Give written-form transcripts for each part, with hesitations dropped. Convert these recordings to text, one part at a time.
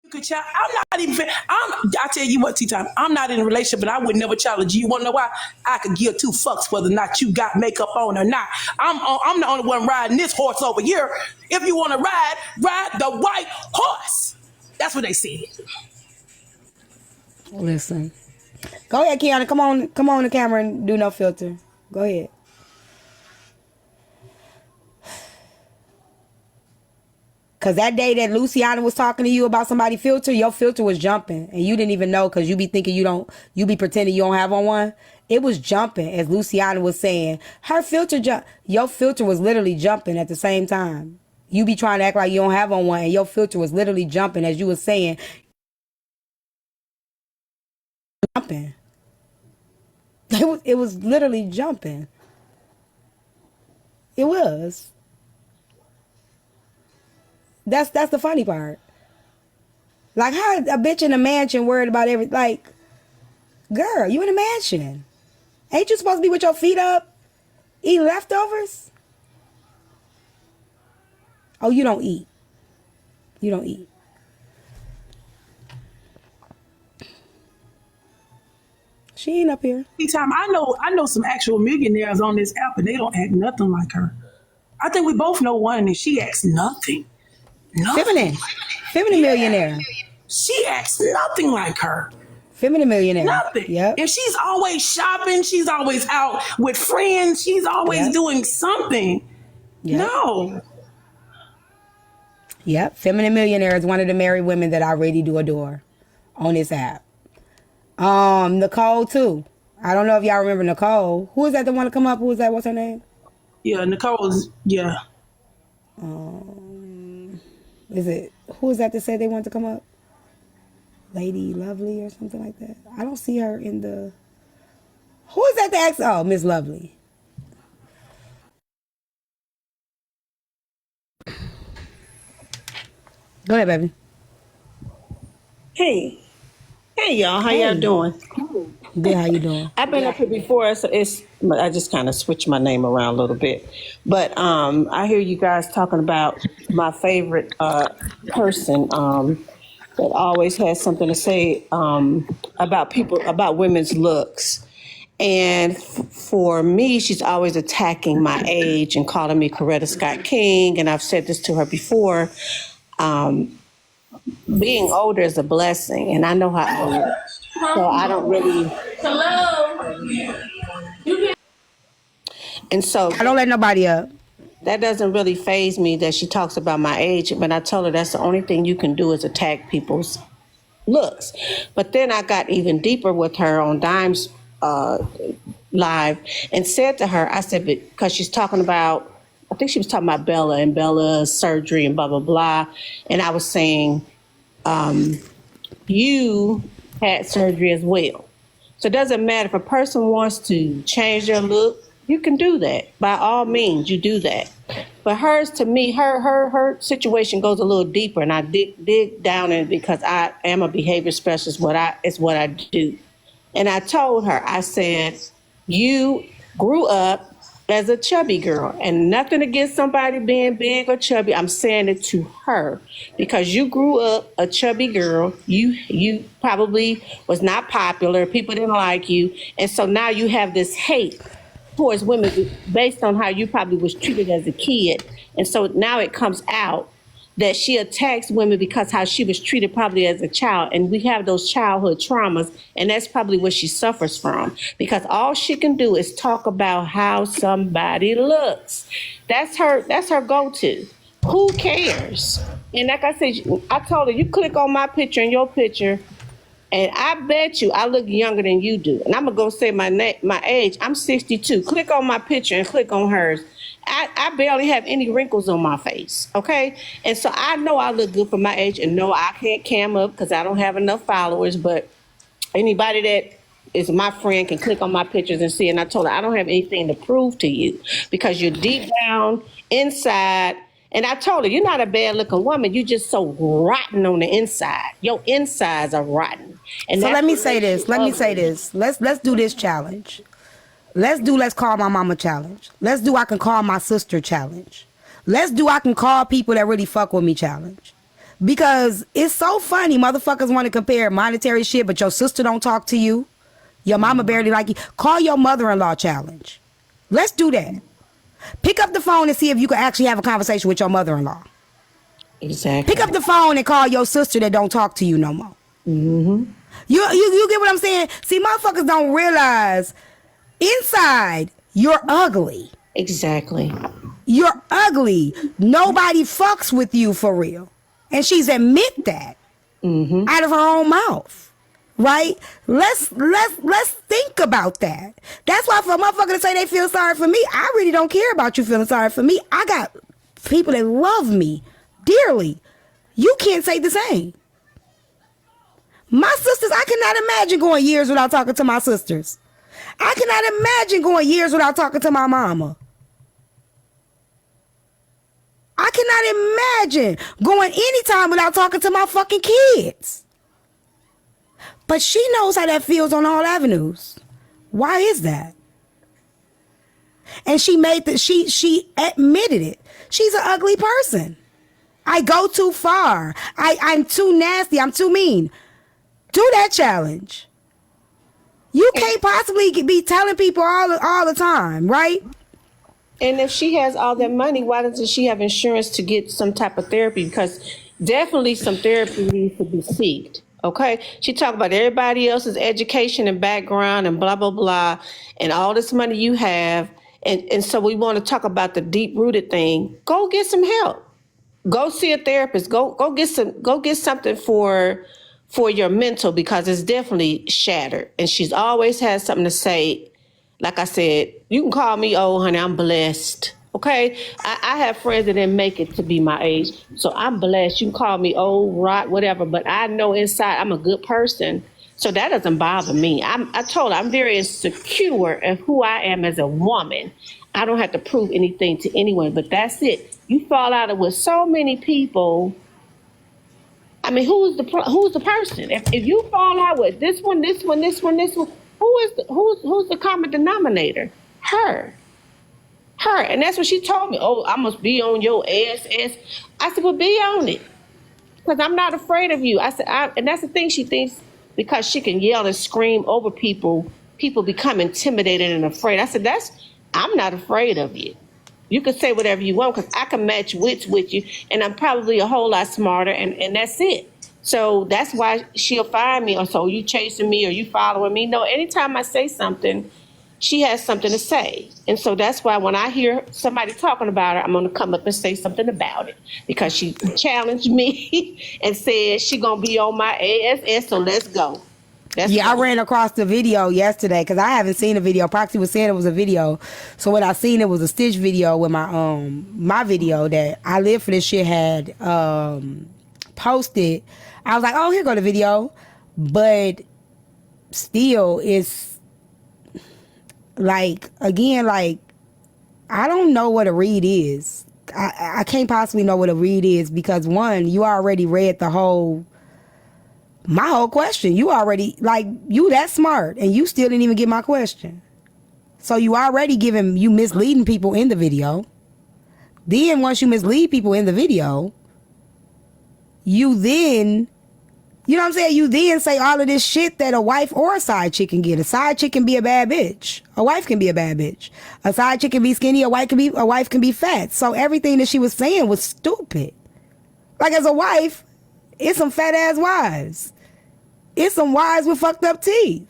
Good child. I'm not even. I tell you what, T-Time. I'm not in a relationship, but I would never challenge you. You want to know why? I could give two fucks whether or not you got makeup on or not. I'm the only one riding this horse over here. If you want to ride the white horse. That's what they said. Listen. Go ahead, Kiana. Come on the camera and do no filter. Go ahead. Cause that day that Luciana was talking to you about somebody filter, your filter was jumping, and you didn't even know because you be thinking you be pretending you don't have on one. It was jumping as Luciana was saying. Her filter your filter was literally jumping at the same time. You be trying to act like you don't have on one, and your filter was literally jumping as you was saying. Jumping. It was literally jumping. It was. That's the funny part. Like, how a bitch in a mansion worried about everything? Like, girl, you in a mansion. Ain't you supposed to be with your feet up eating leftovers? Oh, you don't eat. You don't eat. She ain't up here. Anytime I know some actual millionaires on this app, and they don't act nothing like her. I think we both know one, and she acts nothing. Feminine millionaire. She acts nothing like her. Feminine millionaire. Nothing. Yep. And she's always shopping. She's always out with friends. She's always doing something. Yep. No. Yep. Feminine millionaire is one of the married women that I really do adore on this app. Nicole too. I don't know if y'all remember Nicole. Who is that? The one to come up? Who is that? What's her name? Yeah, Nicole's. Yeah. Who is that to say they want to come up? Lady Lovely or something like that. I don't see her in the. Who is that to ask? Oh, Miss Lovely. Go ahead, baby. Hey y'all, how y'all doing? Good, how you doing? I've been up here before, so I just kind of switched my name around a little bit. But I hear you guys talking about my favorite person that always has something to say about women's looks. And for me, she's always attacking my age and calling me Coretta Scott King. And I've said this to her before. Being older is a blessing, and I know how old. So I don't really. Hello. And so I don't let nobody up. That doesn't really faze me that she talks about my age, but I told her that's the only thing you can do is attack people's looks. But then I got even deeper with her on Dime's live and said to her, I said, because she's talking about, I think she was talking about Bella and Bella's surgery and blah, blah, blah. And I was saying, you had surgery as well. So it doesn't matter if a person wants to change their look, you can do that. By all means, you do that. But hers, to me, her situation goes a little deeper, and I dig down in it because I am a behavior specialist. It's what I do. And I told her, I said, you grew up as a chubby girl, and nothing against somebody being big or chubby. I'm saying it to her because you grew up a chubby girl. You probably was not popular. People didn't like you. And so now you have this hate towards women based on how you probably was treated as a kid. And so now it comes out that she attacks women because how she was treated probably as a child. And we have those childhood traumas, and that's probably what she suffers from because all she can do is talk about how somebody looks. That's her go-to. Who cares? And like I said, I told her, you click on my picture and your picture, and I bet you I look younger than you do. And I'm going to go say my age. I'm 62. Click on my picture and click on hers. I barely have any wrinkles on my face, okay? And so I know I look good for my age, and no, I can't cam up because I don't have enough followers, but anybody that is my friend can click on my pictures and see. And I told her, I don't have anything to prove to you because you're deep down inside. And I told her, you're not a bad looking woman. You're just so rotten on the inside. Your insides are rotten. And so let me say this. Let's do this challenge. Let's call my mama challenge. Let's do I can call my sister challenge. Let's do I can call people that really fuck with me challenge. Because it's so funny. Motherfuckers want to compare monetary shit, but your sister don't talk to you. Your mama barely like you. Call your mother-in-law challenge. Let's do that. Pick up the phone and see if you can actually have a conversation with your mother-in-law. Exactly. Pick up the phone and call your sister that don't talk to you no more. Mm-hmm. You get what I'm saying? See, motherfuckers don't realize inside you're ugly. Exactly. You're ugly. Nobody fucks with you for real. And she's admit that out of her own mouth. Right? Let's think about that. That's why for a motherfucker to say they feel sorry for me, I really don't care about you feeling sorry for me. I got people that love me dearly. You can't say the same. My sisters, I cannot imagine going years without talking to my sisters. I cannot imagine going years without talking to my mama. I cannot imagine going any time without talking to my fucking kids. But she knows how that feels on all avenues. Why is that? And she admitted it. She's an ugly person. I go too far. I'm too nasty. I'm too mean. Do that challenge. You can't possibly be telling people all the time, right? And if she has all that money, why doesn't she have insurance to get some type of therapy? Because definitely some therapy needs to be sought. Okay? She talked about everybody else's education and background and blah, blah, blah, and all this money you have. And so we want to talk about the deep-rooted thing. Go get some help. Go see a therapist. Go get something for your mental, because it's definitely shattered. And she's always had something to say. Like I said, you can call me old, honey. I'm blessed. Okay? I have friends that didn't make it to be my age. So I'm blessed. You can call me old, rot, whatever. But I know inside I'm a good person. So that doesn't bother me. I told her I'm very insecure of who I am as a woman. I don't have to prove anything to anyone. But that's it. You fall out with so many people. I mean, who's the person? If you fall out with this one, who's the common denominator? Her. And that's what she told me. Oh, I must be on your ass. I said, well, be on it. Because I'm not afraid of you. I said, and that's the thing, she thinks because she can yell and scream over people become intimidated and afraid. I said, I'm not afraid of you. You can say whatever you want because I can match wits with you, and I'm probably a whole lot smarter, and that's it. So that's why she'll find me, or so you chasing me or you following me. No, anytime I say something, she has something to say. And so that's why when I hear somebody talking about her, I'm going to come up and say something about it, because she challenged me and said she going to be on my ass, so let's go. I ran across the video yesterday because I haven't seen the video. Proxy was saying it was a video. So what I seen, it was a Stitch video with my video that I Live For This shit had posted. I was like, oh, here go the video. But still, it's like, again, like, I don't know what a read is. I can't possibly know what a read is because, one, you already read my whole question. You already, like, you that smart and you still didn't even get my question. So you already you misleading people in the video. Then once you mislead people in the video, you then, you know what I'm saying? You then say all of this shit that a wife or a side chick can get. A side chick can be a bad bitch. A wife can be a bad bitch. A side chick can be skinny. A wife can be fat. So everything that she was saying was stupid. Like, as a wife, it's some fat ass wives. It's some wives with fucked up teeth.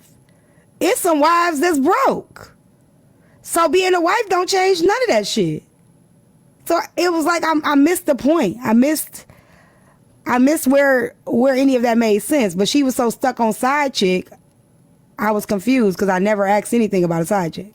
It's some wives that's broke. So being a wife don't change none of that shit. So it was like I missed the point. I missed where any of that made sense. But she was so stuck on side chick, I was confused because I never asked anything about a side chick.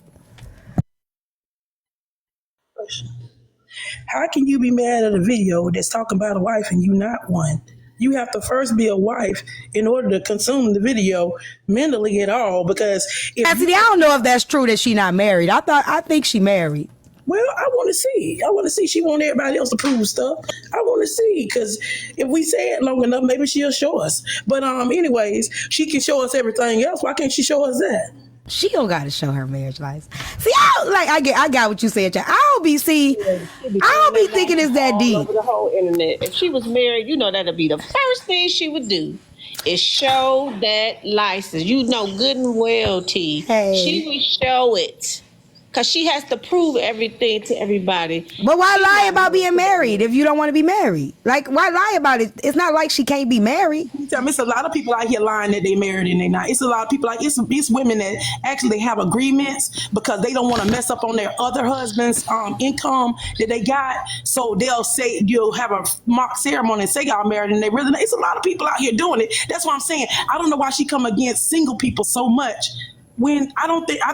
How can you be mad at a video that's talking about a wife and you not one? You have to first be a wife in order to consume the video mentally at all. Because Cassidy, I don't know if that's true that she not married. I think she married. Well, I want to see. She want everybody else to prove stuff. I want to see, because if we say it long enough, maybe she'll show us. But anyways, she can show us everything else. Why can't she show us that? She don't gotta show her marriage license. See, I got what you said, Jack. I don't be thinking it's that All deep. over the whole internet. If she was married, you know that'd be the first thing she would do is show that license. You know good and well, T. Hey. She would show it. Because she has to prove everything to everybody. But why lie about being married if you don't want to be married? Like, why lie about it? It's not like she can't be married. It's a lot of people out here lying that they married and they not. It's a lot of people like it's women that actually have agreements because they don't want to mess up on their other husband's income that they got. So they'll say you'll have a mock ceremony and say y'all married and they really not. It's a lot of people out here doing it. That's what I'm saying. I don't know why she come against single people so much. When I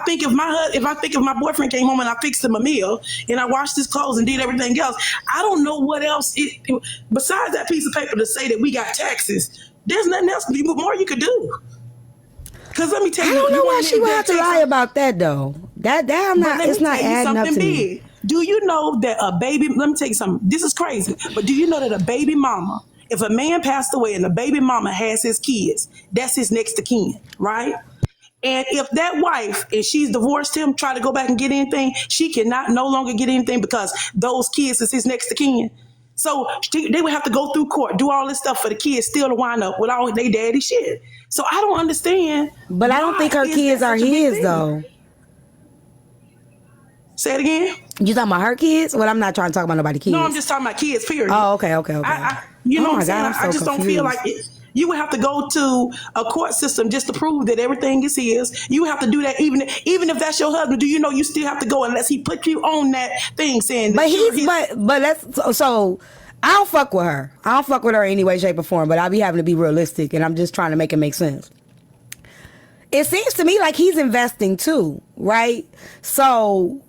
think if my boyfriend came home and I fixed him a meal and I washed his clothes and did everything else, I don't know what else besides that piece of paper to say that we got taxes. There's nothing else more you could do. Because let me tell you, I don't know why she would have to lie about that though. It's not adding up to me. Do you know that a baby? Let me tell you something. This is crazy, but do you know that a baby mama, if a man passed away and the baby mama has his kids, that's his next of kin, right? And if that wife, and she's divorced him, try to go back and get anything, she cannot no longer get anything because those kids is his next of kin. So they would have to go through court, do all this stuff for the kids still to wind up with all their daddy shit. So I don't understand. But I don't think her kids are his though. Say it again. You talking about her kids? Well, I'm not trying to talk about nobody's kids. No, I'm just talking about kids, period. Oh, okay. You know Oh what my I'm saying? God, I'm I so just don't feel confused. like it. You would have to go to a court system just to prove that everything is his. You have to do that even if that's your husband. Do you know you still have to go unless he put you on that thing saying that but that's so I don't fuck with her. I don't fuck with her in any way, shape, or form, but I be having to be realistic and I'm just trying to make it make sense. It seems to me like he's investing too, right? So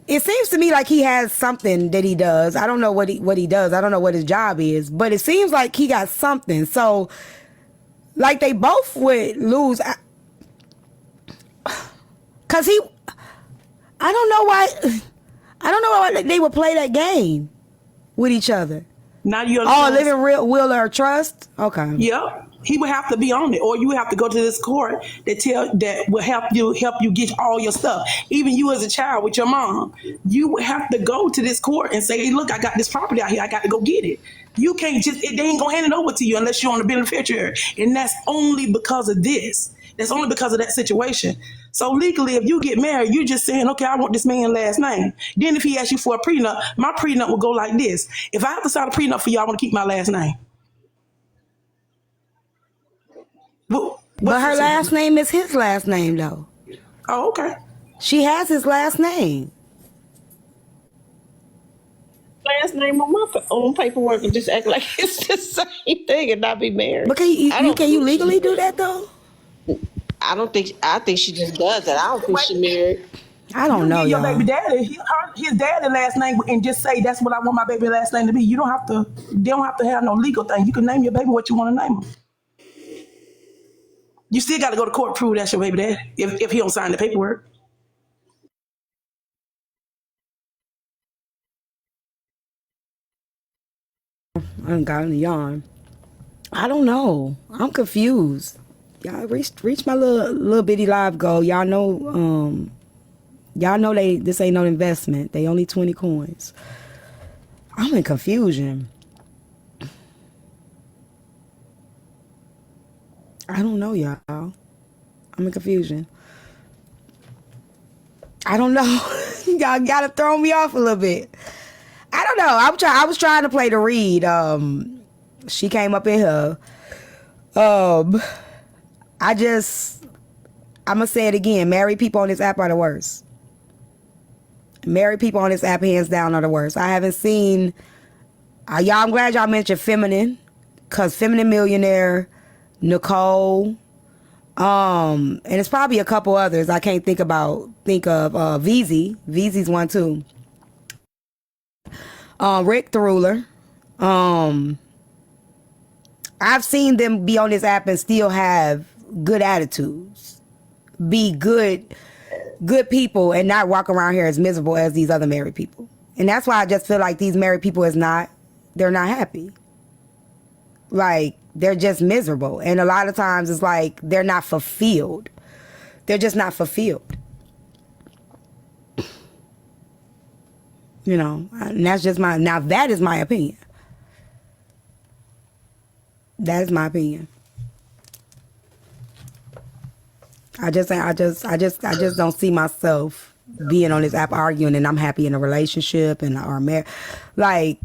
it seems to me like he has something that he does. I don't know what he does. I don't know what his job is, but it seems like he got something. So, like they both would lose. Cause I don't know why they would play that game with each other. Now you living real will or trust. Okay. Yep. He would have to be on it, or you would have to go to this court that will help you get all your stuff. Even you as a child with your mom, you would have to go to this court and say, "Hey, look, I got this property out here. I got to go get it." You can't they ain't gonna hand it over to you unless you're on the beneficiary, and that's only because of this. That's only because of that situation. So legally, if you get married, you're just saying, "Okay, I want this man's last name." Then if he asks you for a prenup, my prenup will go like this: if I have to sign a prenup for you, I want to keep my last name. But her last name is his last name, though. Oh, okay. She has his last name. Last name on my own paperwork and just act like it's the same thing and not be married. But can you legally do that though? I think she just does it. I don't think she married. I don't know, your y'all. baby daddy, his daddy last name, and just say that's what I want my baby last name to be. You don't have to. They don't have to have no legal thing. You can name your baby what you want to name him. You still got to go to court to prove that's your baby daddy if he don't sign the paperwork. I done got in a yawn. I don't know. I'm confused. Y'all reached my little bitty live goal. Y'all know this ain't no investment. They only 20 coins. I'm in confusion. I don't know, y'all. I'm in confusion. I don't know. Y'all gotta throw me off a little bit. I don't know. I was trying to play the read. She came up in here. I'm gonna say it again. Married people on this app are the worst. Married people on this app, hands down, are the worst. I haven't seen. I'm glad y'all mentioned Feminine, cause Feminine Millionaire, Nicole, and it's probably a couple others I can't think of. VZ. VZ's one too. Rick the Ruler. I've seen them be on this app and still have good attitudes, be good people, and not walk around here as miserable as these other married people. And that's why I just feel like these married people they're not happy. Like, they're just miserable. And a lot of times it's like they're not fulfilled. They're just not fulfilled. You know, and that's just that is my opinion. That is my opinion. I just don't see myself being on this app arguing and I'm happy in a relationship and or married. Like,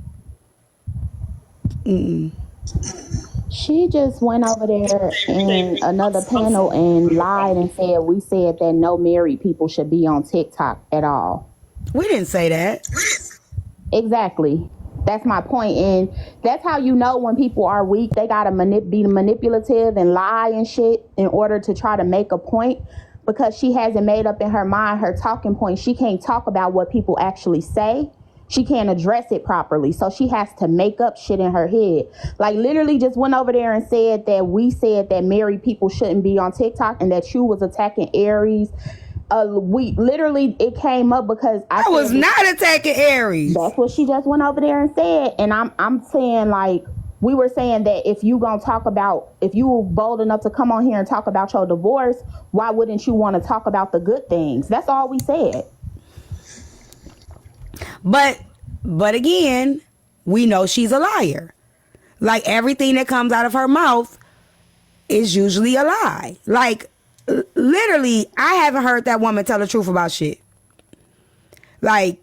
She just went over there in another panel and lied and said we said that no married people should be on TikTok at all. we didn't say that. Exactly. That's my point. And that's how you know when people are weak. They got to be manipulative and lie and shit in order to try to make a point, because she hasn't made up in her mind her talking point. She can't talk about what people actually say. She can't address it properly. So she has to make up shit in her head. Like, literally just went over there and said that we said that married people shouldn't be on TikTok and that you was attacking Aries. It came up because I was not attacking Aries. That's what she just went over there and said. And I'm saying, like, we were saying that if you were bold enough to come on here and talk about your divorce, why wouldn't you want to talk about the good things? That's all we said. But again, we know she's a liar. Like, everything that comes out of her mouth is usually a lie. Like, literally, I haven't heard that woman tell the truth about shit. Like,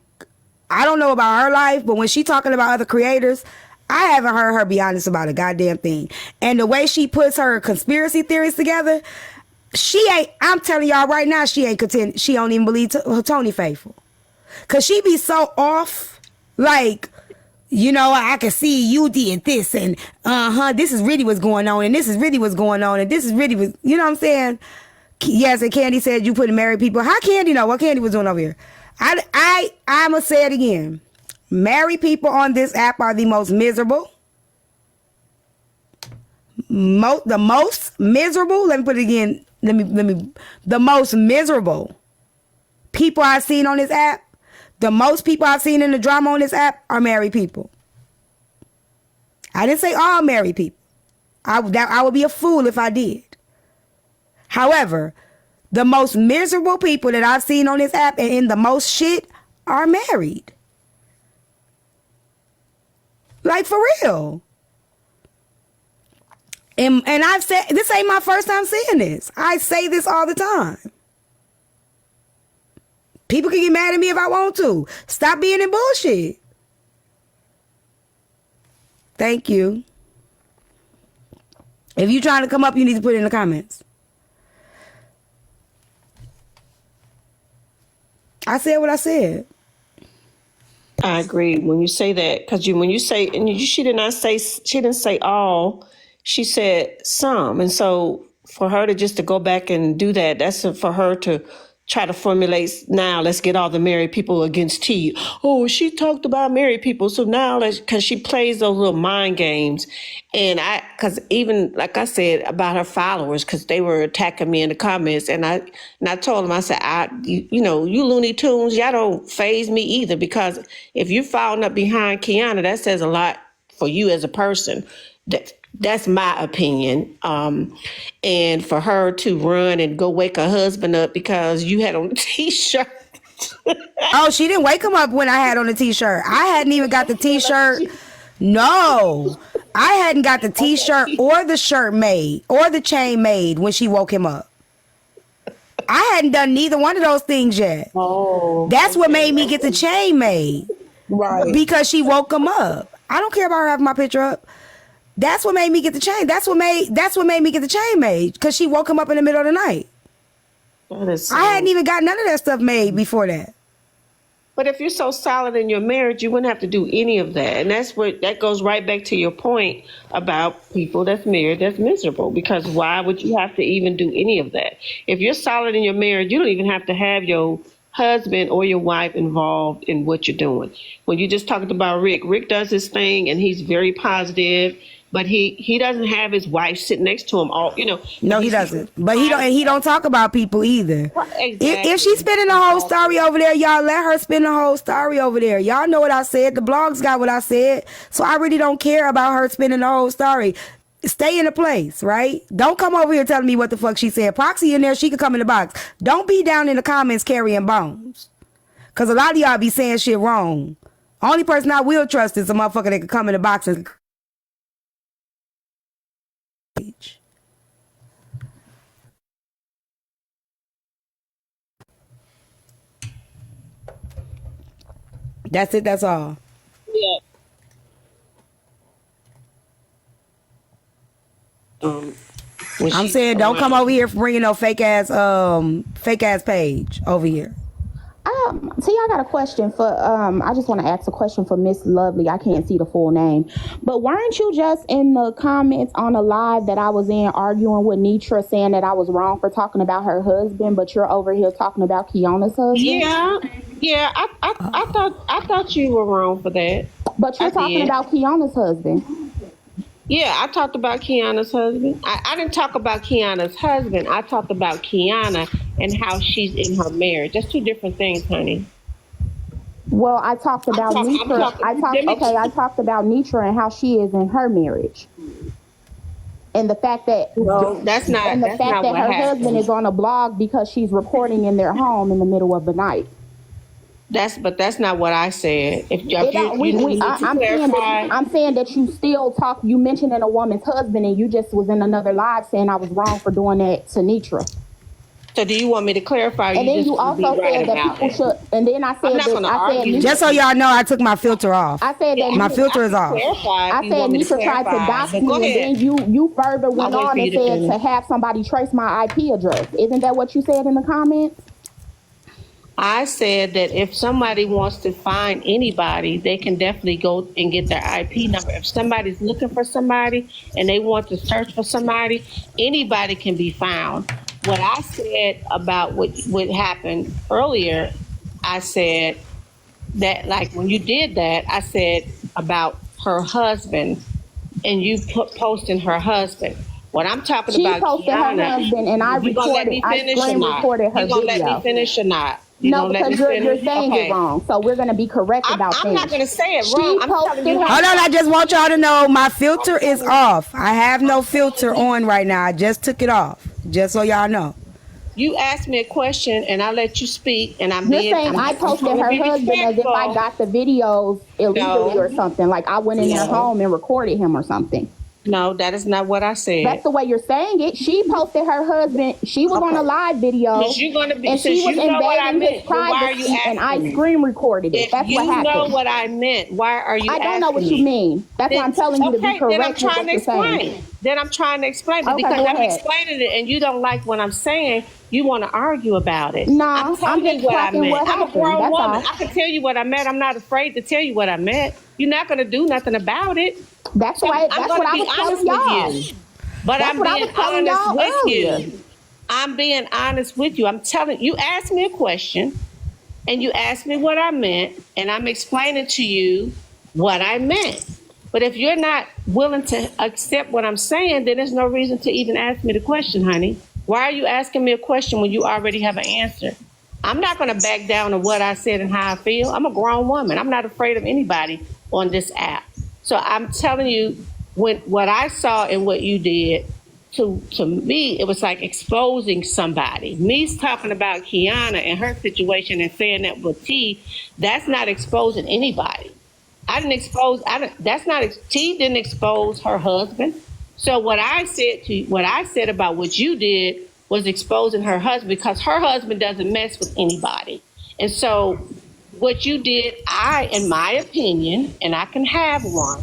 I don't know about her life, but when she talking about other creators, I haven't heard her be honest about a goddamn thing. And the way she puts her conspiracy theories together, I'm telling y'all right now, she don't even believe Tony faithful. Cause she be so off, like, you know, I can see you did this and this is really what's going on and this is really what's going on and this is really what, you know what I'm saying? Yes, and Candy said you put married people. How Candy know what Candy was doing over here? I'ma say it again. Married people on this app are the most miserable. The most miserable. Let me put it again. The most miserable people I've seen on this app. The most people I've seen in the drama on this app are married people. I didn't say all married people. I would be a fool if I did. However, the most miserable people that I've seen on this app and in the most shit are married. Like, for real. And I've said, this ain't my first time saying this. I say this all the time. People can get mad at me if I want to. Stop being in bullshit. Thank you. If you're trying to come up, you need to put it in the comments. I said what I said. I agree when you say that, because when you say, and she didn't say all, she said some. And so for her to go back and do that, that's for her to try to formulate, now let's get all the married people against T. Oh, she talked about married people. So now because she plays those little mind games. And because even like I said about her followers, because they were attacking me in the comments, and I told them, I said, you Looney Tunes, y'all don't faze me either, because if you're following up behind Kiana, that says a lot for you as a person. That's my opinion. And for her to run and go wake her husband up because you had on a T-shirt. Oh, she didn't wake him up when I had on the T-shirt. I hadn't even got the T-shirt. No, I hadn't got the T-shirt or the shirt made or the chain made when she woke him up. I hadn't done neither one of those things yet. Oh, that's what made me get the chain made. Right. Because she woke him up. I don't care about her having my picture up. That's what made me get the chain. That's what made me get the chain made, because she woke him up in the middle of the night. I hadn't even got none of that stuff made before that. But if you're so solid in your marriage, you wouldn't have to do any of that. And that goes right back to your point about people that's married that's miserable, because why would you have to even do any of that? If you're solid in your marriage, you don't even have to have your husband or your wife involved in what you're doing. When you just talked about Rick does his thing and he's very positive, but he doesn't have his wife sitting next to him No, he doesn't. But he don't talk about people either. Well, exactly. If she's spinning the whole story over there, y'all let her spin the whole story over there. Y'all know what I said. The blogs got what I said. So I really don't care about her spinning the whole story. Stay in a place, right? Don't come over here telling me what the fuck she said. Proxy in there, she could come in the box. Don't be down in the comments carrying bones. Because a lot of y'all be saying shit wrong. Only person I will trust is a motherfucker that could come in the box and... That's it, that's all. Yeah. I'm saying don't come over here for bringing no fake ass page over here. See, I got a question for, I just want to ask a question for Miss Lovely. I can't see the full name. But weren't you just in the comments on a live that I was in arguing with Nitra saying that I was wrong for talking about her husband, but you're over here talking about Kiana's husband? Yeah, I thought you were wrong for that. But you're talking about Kiana's husband. Yeah, I talked about Kiana's husband. I didn't talk about Kiana's husband. I talked about Kiana and how she's in her marriage. That's two different things, honey. Well, I talked about Nitra. I talked about Nitra and how she is in her marriage. And the fact that her husband is on a blog because she's recording in their home in the middle of the night. But that's not what I said. I'm saying that you still talk. You mentioned a woman's husband, and you just was in another live saying I was wrong for doing that to Nitra. So do you want me to clarify? And then you also said that people should. And then I said that just so y'all know, I took my filter off. I said that my filter is off. I said Nitra tried to dox me, and then you further went on and said to have somebody trace my IP address. Isn't that what you said in the comments? I said that if somebody wants to find anybody, they can definitely go and get their IP number. If somebody's looking for somebody and they want to search for somebody, anybody can be found. What I said about what happened earlier, I said that, like, when you did that, I said about her husband and you posting her husband. What I'm talking about, she posted her husband, and I recorded her video. You gonna let me finish or not? No, because you're saying it wrong. So we're going to be correct about things. I'm not going to say it wrong. I'm telling you. Hold on, I just want y'all to know my filter is off. I have no filter on right now. I just took it off, just so y'all know. You asked me a question, and I let you speak, and You're saying I posted her husband as if I got the videos illegally or something. Like I went in their home and recorded him or something. No, that is not what I said. That's the way you're saying it. She posted her husband. She was on a live video, and she was invading his privacy, and I screen recorded it. That's what happened. You know what I meant. Why are you? I don't know what you mean. That's why I'm telling you to be correct. Then I'm trying to explain. Then I'm trying to explain, but because I'm explaining it, and you don't like what I'm saying, you want to argue about it. No, I'm just talking what happened. I'm a grown woman. All. I can tell you what I meant. I'm not afraid to tell you what I meant. You're not going to do nothing about it. That's why. That's what I was telling y'all. But I'm being honest with you. I'm being honest with you. I'm telling you. Asked me a question, and you asked me what I meant, and I'm explaining to you what I meant. But if you're not willing to accept what I'm saying, then there's no reason to even ask me the question, honey. Why are you asking me a question when you already have an answer? I'm not going to back down on what I said and how I feel. I'm a grown woman. I'm not afraid of anybody on this app. So I'm telling you, what I saw and what you did, to me, it was like exposing somebody. Me talking about Kiana and her situation and saying that with T, that's not exposing anybody. T didn't expose her husband. So what I said about what you did was exposing her husband, because her husband doesn't mess with anybody. And so what you did, in my opinion, and I can have one,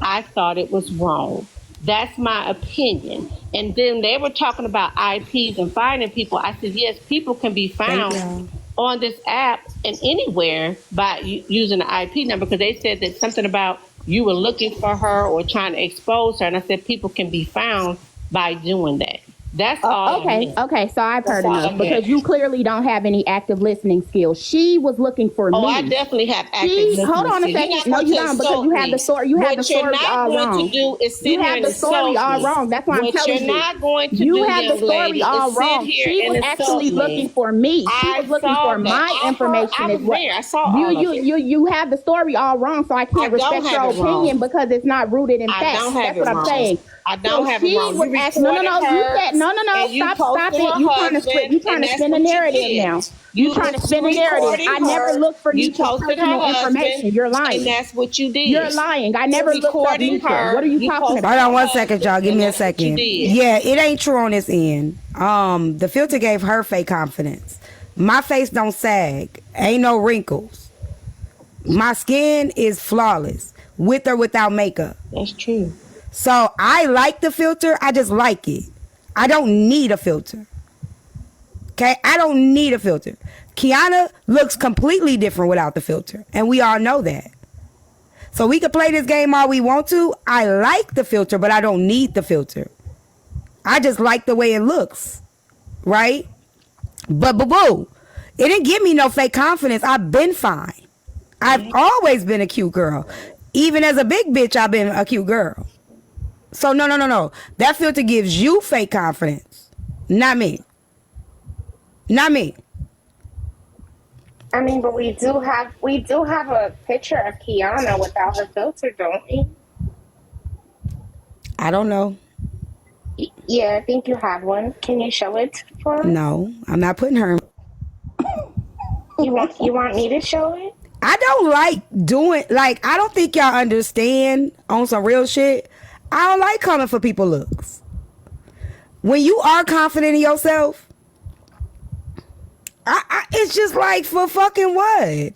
I thought it was wrong. That's my opinion. And then they were talking about IPs and finding people. I said, yes, people can be found on this app and anywhere by using an IP number, because they said that something about you were looking for her or trying to expose her. And I said, people can be found by doing that. That's all. Okay. So I've heard enough, because you clearly don't have any active listening skills. She was looking for me. Oh, I definitely have active listening skills. Hold on a second. No, you don't, because you have the story. You have the story all wrong. What you're not going to do is sit here and insult me. You have the story all wrong. That's why I'm telling you. What you're not going to do, you have the story all wrong. She was actually looking for me. She was looking for my information as well. I saw all of it. You have the story all wrong, so I can't respect your opinion because it's not rooted in facts. That's what I'm saying. I don't So have it she wrong. was You asking, no, recorded you her, said, no, and you stop posted it. her You trying to husband, and that's spin a what you narrative did. now. You trying to spin a narrative. recording I never her, looked for you Nitra's posted her personal husband, information. You're and lying. that's what you did. You're lying. I never looked up recording Nitra. her, What are you you talking posted about? Hold on one her second, y'all. husband, Give me a and that's what you second. did. Yeah, it ain't true on this end. The filter gave her fake confidence. My face don't sag. Ain't no wrinkles. My skin is flawless, with or without makeup. That's true. So I like the filter. I just like it. I don't need a filter. Okay? I don't need a filter. Kiana looks completely different without the filter. And we all know that. So we can play this game all we want to. I like the filter, but I don't need the filter. I just like the way it looks. Right? But boo-boo, it didn't give me no fake confidence. I've been fine. I've always been a cute girl. Even as a big bitch, I've been a cute girl. So no. That filter gives you fake confidence. Not me. Not me. I mean, but we do have a picture of Kiana without her filter, don't we? I don't know. Yeah, I think you have one. Can you show it for us? No, I'm not putting her. You want me to show it? I don't like doing, like, I don't think y'all understand on some real shit. I don't like coming for people's looks. When you are confident in yourself, it's just like, for fucking what?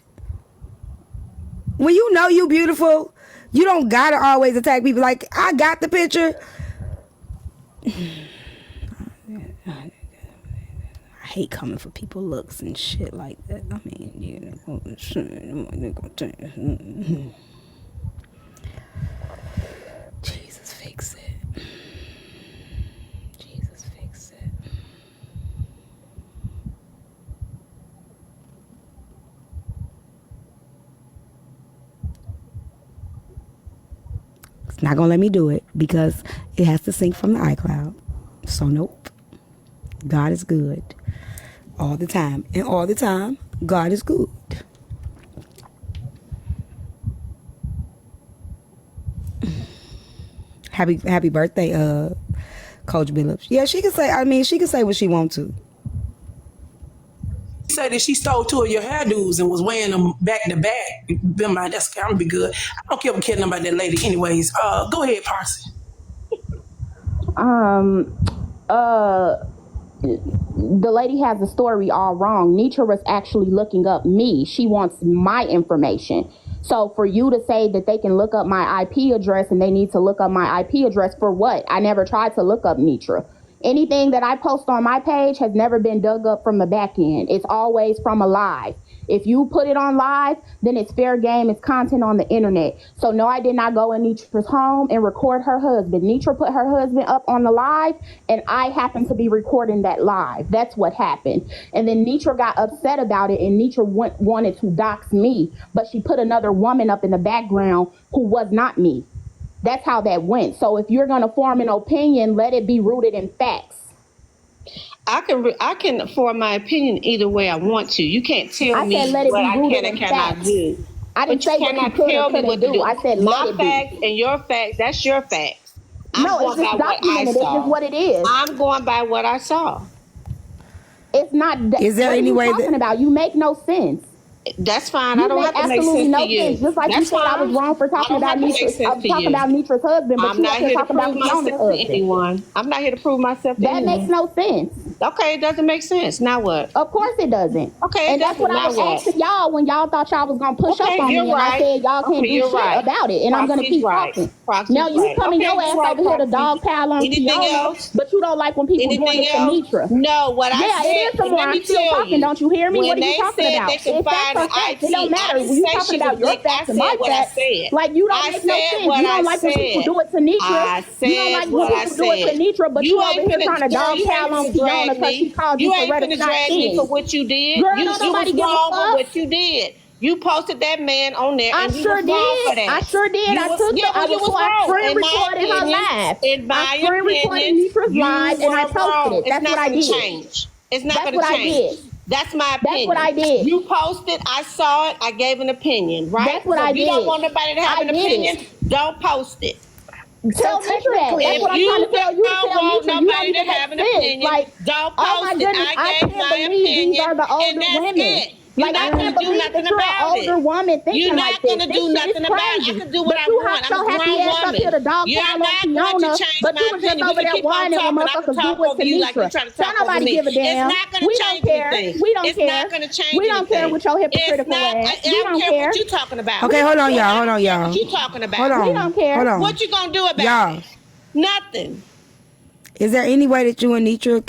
When you know you beautiful, you don't gotta always attack people. Like, I got the picture. I hate coming for people's looks and shit like that. I mean, Jesus, fix it. Jesus, fix it. It's not gonna let me do it because it has to sync from the iCloud. So nope. God is good all the time, and all the time God is good. Happy birthday, Coach Billups. Yeah, she can say, I mean, she can say what she wants to. She said that she stole 2 of your hairdos and was wearing them back to back. Be mind, that's gonna be good. I don't care what kidding about that lady anyways. Go ahead, Parsley. The lady has the story all wrong. Nitra was actually looking up me. She wants my information. So for you to say that they can look up my IP address and they need to look up my IP address for what? I never tried to look up Nitra. Anything that I post on my page has never been dug up from the back end. It's always from a live. If you put it on live, then it's fair game. It's content on the internet. So no, I did not go in Nitra's home and record her husband. Nitra put her husband up on the live, and I happened to be recording that live. That's what happened. And then Nitra got upset about it, and Nitra wanted to dox me, but she put another woman up in the background who was not me. That's how that went. So if you're going to form an opinion, let it be rooted in facts. I can form my opinion either way I want to. You can't tell me what I can and cannot do. I didn't say what you could or couldn't do. I said my facts and your facts. That's your facts. No, it's just documented. It's just what it is. I'm going by what I saw. It's not. Is there any way talking about? You make no sense. That's fine. I don't have to make sense to you. Just like you said, I was wrong for talking about Nitra's husband, but I'm not here to prove myself to anyone. I'm not here to prove myself to anyone. That makes no sense. Okay, it doesn't make sense. Now what? Of course it doesn't. Okay, and that's what I was asking y'all when y'all thought y'all was gonna push up on me, and I said y'all can't do shit about it, and I'm gonna keep talking. Now you coming your ass over here to dog pile on Fiona, but you don't like when people doing it to Nitra. No, what I said. Yeah, it is some more. I'm still talking. Don't you hear me? What are you talking about? It's facts or facts. It don't matter. You talking about your facts and my facts. Like you don't make no sense. You don't like when people do it to Nitra. You don't like when people do it to Nitra, but you over here trying to dog pile on Fiona because she called you ain't finna drag me for what you did. Girl, you was wrong with what you did. You posted that man on there, and you was wrong for that. I sure did. I took it. I screen recorded her live. I screen recorded Nitra's live, and I posted it. That's what I did. It's not going to change. That's my opinion. That's what I did. You posted. I saw it. I gave an opinion. Right. That's what I did. If you don't want nobody to have an opinion, don't post it. Tell Nitra that. That's what I'm trying to tell you to tell want Nitra. You don't nobody to even have make an sense. opinion, Like, don't oh my post it. goodness, I I gave can't my believe these opinion, are the and older that's women. it. You're Like, I not can't gonna do believe nothing that you're an about older it. woman thinking You're like not this. gonna This do shit nothing is about it. I crazy. can do what But I you want. hopped I'm a your happy grown ass up here woman. to dog You're pile on not going to Kiana, change but my you was just opinion. We over can there keep on whining when talking. I can motherfuckers do talk with over you like you're Tanitra. trying to So talk over nobody me. give a It's damn. not gonna We change don't care. anything. We don't It's care. not gonna change We don't care anything. with your It's hypocritical not. ass. I We don't don't care care. what you talking about. Okay, hold on, I y'all. Hold don't on, care y'all. what you talking about. Hold on. We don't care. Hold on. What you gonna do about Y'all, it? Nothing. is there any way that you and Nitra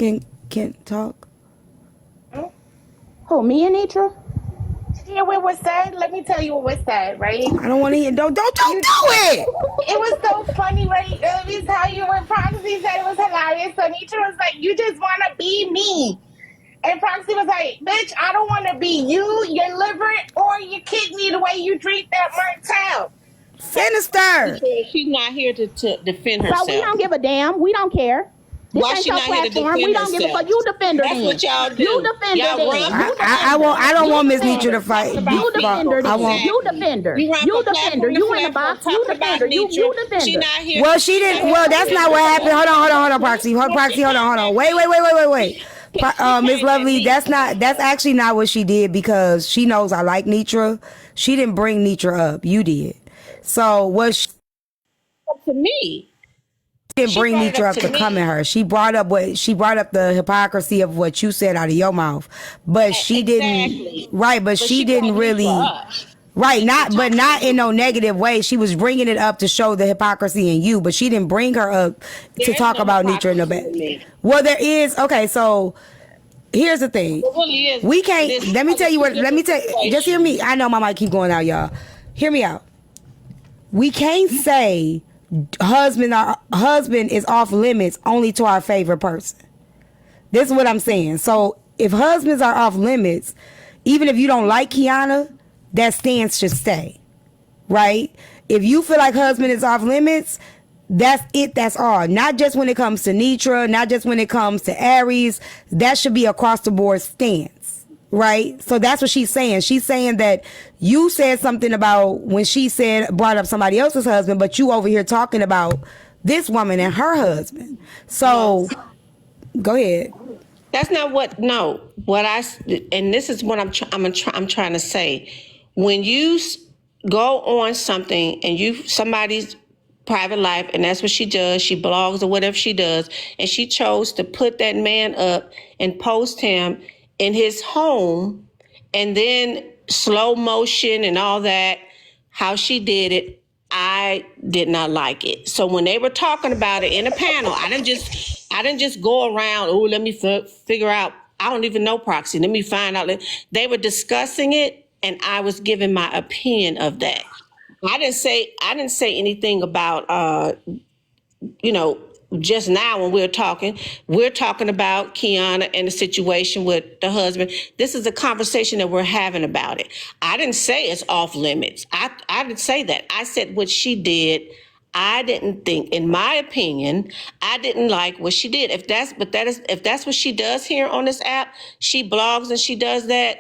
can talk? Who, me and Nitra? Yeah, what was said? Let me tell you what was said, right? I don't want to hear. Don't do it. It was so funny, right? Let me tell you when Proxy said it was hilarious. So Nietzsche was like, you just want to be me. And Proxy was like, bitch, I don't want to be you, your liver, or your kidney the way you drink that Martell. Sinister. She's not here to defend herself. So we don't give a damn. We don't care. This Why ain't she your not here to platform. defend We don't give a herself? fuck. You defend her That's then. what y'all do. You defend her Y'all then. run- You I don't want Miss Nitra to fight. You defend her I then. won't. You defend her. You run You from defend her. platform to You in the platform box. You talking defend her. about You Nitra. defend She her. not here. Well, she didn't. Well, that's not what happened. Hold on, Proxy. Proxy, hold on. Wait. Miss Lovely, that's actually not what she did because she knows I like Nitra. She didn't bring Nitra up. You did. So what she To me. didn't bring brought it Nitra up up to to come me. at her. She brought up the hypocrisy of what you said out of your mouth. But she Exactly. didn't. Right, but she didn't brought really. Nitra up. Right, not in no negative way. She was bringing it up to show the hypocrisy in you, but she didn't bring her up to There is talk no about Nitra in the hypocrisy in back. me. Well, there is. Okay, so here's the thing. It really is. We can't. This- Let me tell you what. Let me tell. situation. Just hear me. I know my mic keep going out, y'all. Hear me out. We can't say husband is off limits only to our favorite person. This is what I'm saying. So if husbands are off limits, even if you don't like Kiana, that stance should stay, right? If you feel like husband is off limits, that's it. That's all. Not just when it comes to Nitra, not just when it comes to Aries. That should be across the board stance, right? So that's what she's saying. She's saying that you said something about when she brought up somebody else's husband, but you over here talking about this woman and her husband. So go ahead. That's not what. No, what and this is what I'm trying to say. When you go on something and somebody's private life, and that's what she does. She blogs or whatever she does, and she chose to put that man up and post him in his home, and then slow motion and all that. How she did it, I did not like it. So when they were talking about it in a panel, I didn't just go around. Oh, let me figure out. I don't even know Proxy. Let me find out. They were discussing it. And I was giving my opinion of that. I didn't say anything about just now when we're talking about Kiana and the situation with the husband. This is a conversation that we're having about it. I didn't say it's off limits. I didn't say that. I said what she did. I didn't think, in my opinion, I didn't like what she did. If that's what she does here on this app, she blogs and she does that.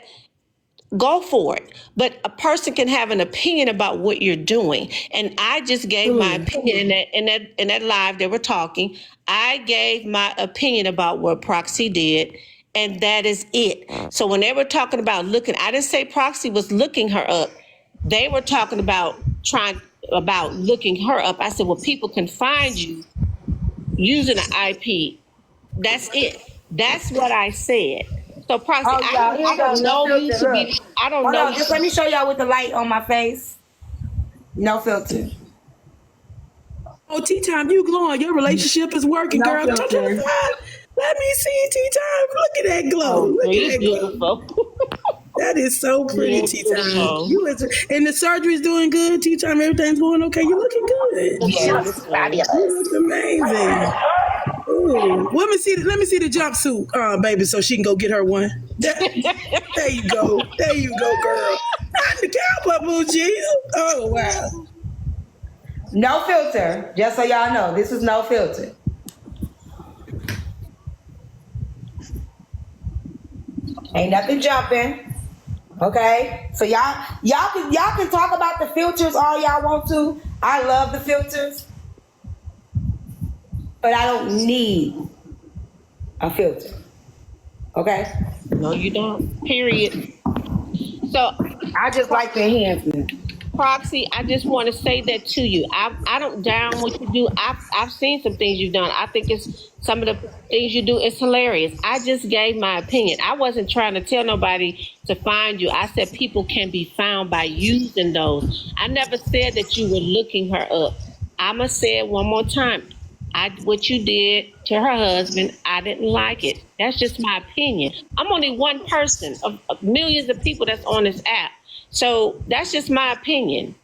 Go for it. But a person can have an opinion about what you're doing. And I just gave my opinion in that live they were talking. I gave my opinion about what Proxy did, and that is it. So when they were talking about I didn't say Proxy was looking her up. They were talking about looking her up. I said, well, people can find you using an IP. That's it. That's what I said. So Proxy, I don't know me to be. I don't know. Just let me show y'all with the light on my face. No filter. Oh, Tea Time, you glowing. Your relationship is working, girl. Touch on the side. Let me see, Tea Time. Look at that glow. Look at that glow. Beautiful. That is so pretty, Tea Time. Beautiful. And the surgery's doing good, Tea Time. Everything's going okay. You're looking good. Yes, fabulous. You look amazing. Ooh. Let me see the jumpsuit, baby, so she can go get her one. There you go. There you go, girl. Not the cowboy boots, Jesus. Oh, wow. No filter. Just so y'all know, this is no filter. Ain't nothing jumping. Okay? So y'all can talk about the filters all y'all want to. I love the filters. but I don't need a filter. Okay? No, you don't. Period. So, I just like the enhancement. Proxy, I just want to say that to you. I don't down what you do. I've seen some things you've done. I think it's some of the things you do is hilarious. I just gave my opinion. I wasn't trying to tell nobody to find you. I said people can be found by using those. I never said that you were looking her up. I'ma say it one more time. What you did to her husband, I didn't like it. That's just my opinion. I'm only one person of millions of people that's on this app. So that's just my opinion.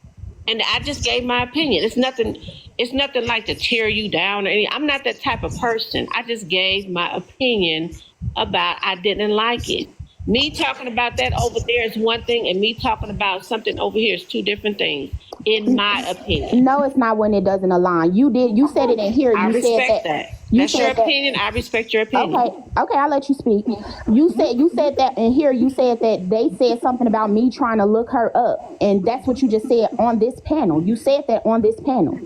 And I just gave my opinion. It's nothing like to tear you down or anything. I'm not that type of person. I just gave my opinion about I didn't like it. Me talking about that over there is one thing, and me talking about something over here is two different things, in my opinion. No, it's not when it doesn't align. You said it in here. I You respect said that. That's your opinion. I respect your opinion. Okay, I'll let you speak. You said that in here. You said that they said something about me trying to look her up, and that's what you just said on this panel. You said that on this panel.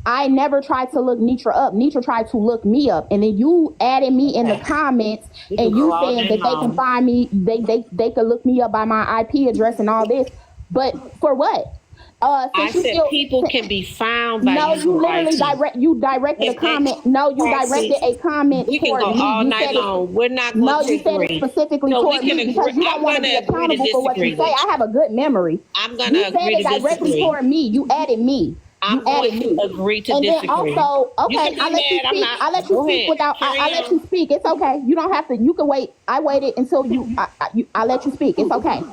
I never tried to look Nitra up. Nitra tried to look me up, and then you added me in the comments, and you said that they can find me. They could look me up by my IP address and all this, but for what? I said people can be found by no, you literally directed a comment. No, you directed a comment. We can go all night long. We're not going to No, you said it specifically toward me because you don't want to be accountable for what you say. I have a good memory. I'm going to agree to disagree. You said it directly toward me. You added me. I'm going to agree to disagree. And then also, okay, I'll let you speak. I'll let you speak without. I'll let you speak. It's okay. You don't have to. You can wait. I waited until I'll let you speak. It's okay.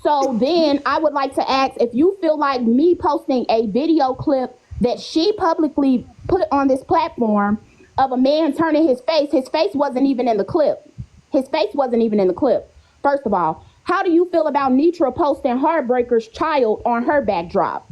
So then I would like to ask if you feel like me posting a video clip that she publicly put on this platform of a man turning his face wasn't even in the clip. His face wasn't even in the clip. First of all, how do you feel about Nitra posting Heartbreaker's child on her backdrop?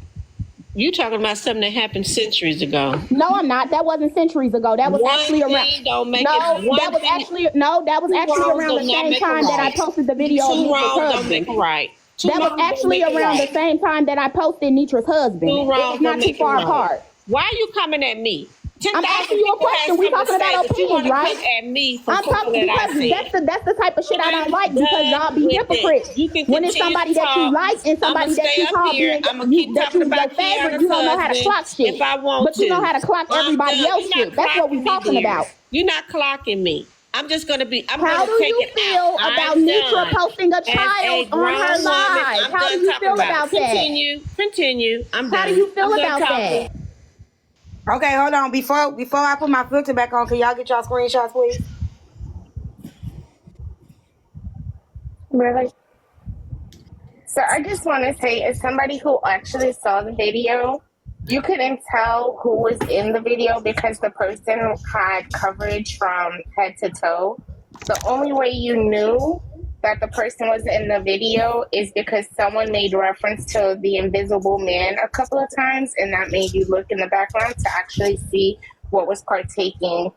You talking about something that happened centuries ago. No, I'm not. That wasn't centuries ago. That was actually around. That was actually around the same time that I posted the video of Nitra's husband. Right. That was actually around the same time that I posted Nitra's husband. It was not too far apart. Why are you coming at me? I'm asking you a question. We're talking about opinions, right? At me I'm talking because that's the type of shit I don't like because y'all be hypocrites. When it's somebody that you like and somebody that you call being that you your favorite, you don't know how to clock shit. But you know how to clock everybody else shit. That's what we're talking about. You're not clocking me. I'm just going to be. How do you feel about Nitra posting a child on her live? How do you feel about that? Continue. I'm done. How do you feel about that? Okay, hold on. Before I put my filter back on, can y'all get y'all screenshots, please? Really? So I just want to say, as somebody who actually saw the video, you couldn't tell who was in the video because the person had coverage from head to toe. The only way you knew that the person was in the video is because someone made reference to the Invisible Man a couple of times, and that made you look in the background to actually see what was partaking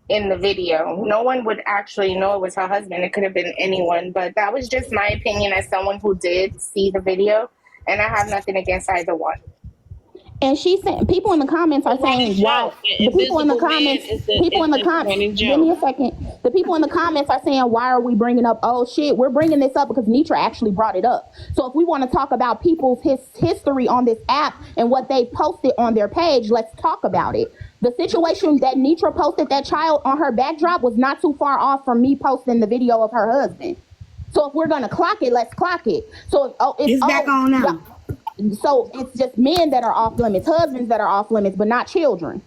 in the video. No one would actually know it was her husband. It could have been anyone, but that was just my opinion as someone who did see the video, and I have nothing against either one. And she's saying, people in the comments are saying, "Wow!" The people in the comments, give me a second. The people in the comments are saying, "Why are we bringing up old shit?" We're bringing this up because Nitra actually brought it up. So if we want to talk about people's history on this app and what they posted on their page, let's talk about it. The situation that Nitra posted that child on her backdrop was not too far off from me posting the video of her husband. So if we're gonna clock it, let's clock it. So it's back on now. So it's just men that are off limits, husbands that are off limits, but not children.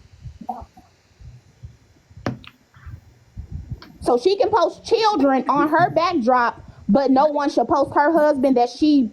So she can post children on her backdrop, but no one should post her husband that she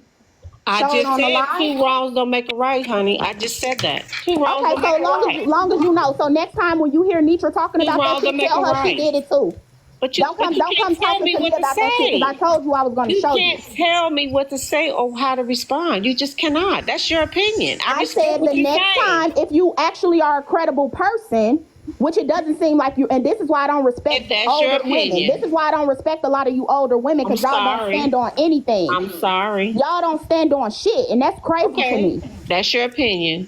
showed on the live. Two wrongs don't make a right, honey. I just said that. Two wrongs don't make a right. Okay, long as you know. So next time when you hear Nitra talking about that shit, tell her she did it too. But you, don't come talking to me about that shit because I told you I was going to show you. You can't tell me what to say or how to respond. You just cannot. That's your opinion. I said the next time, if you actually are a credible person, which it doesn't seem like you, and this is why I don't respect older women. This is why I don't respect a lot of you older women because y'all don't stand on anything. I'm sorry. Y'all don't stand on shit, and that's crazy to me. That's your opinion.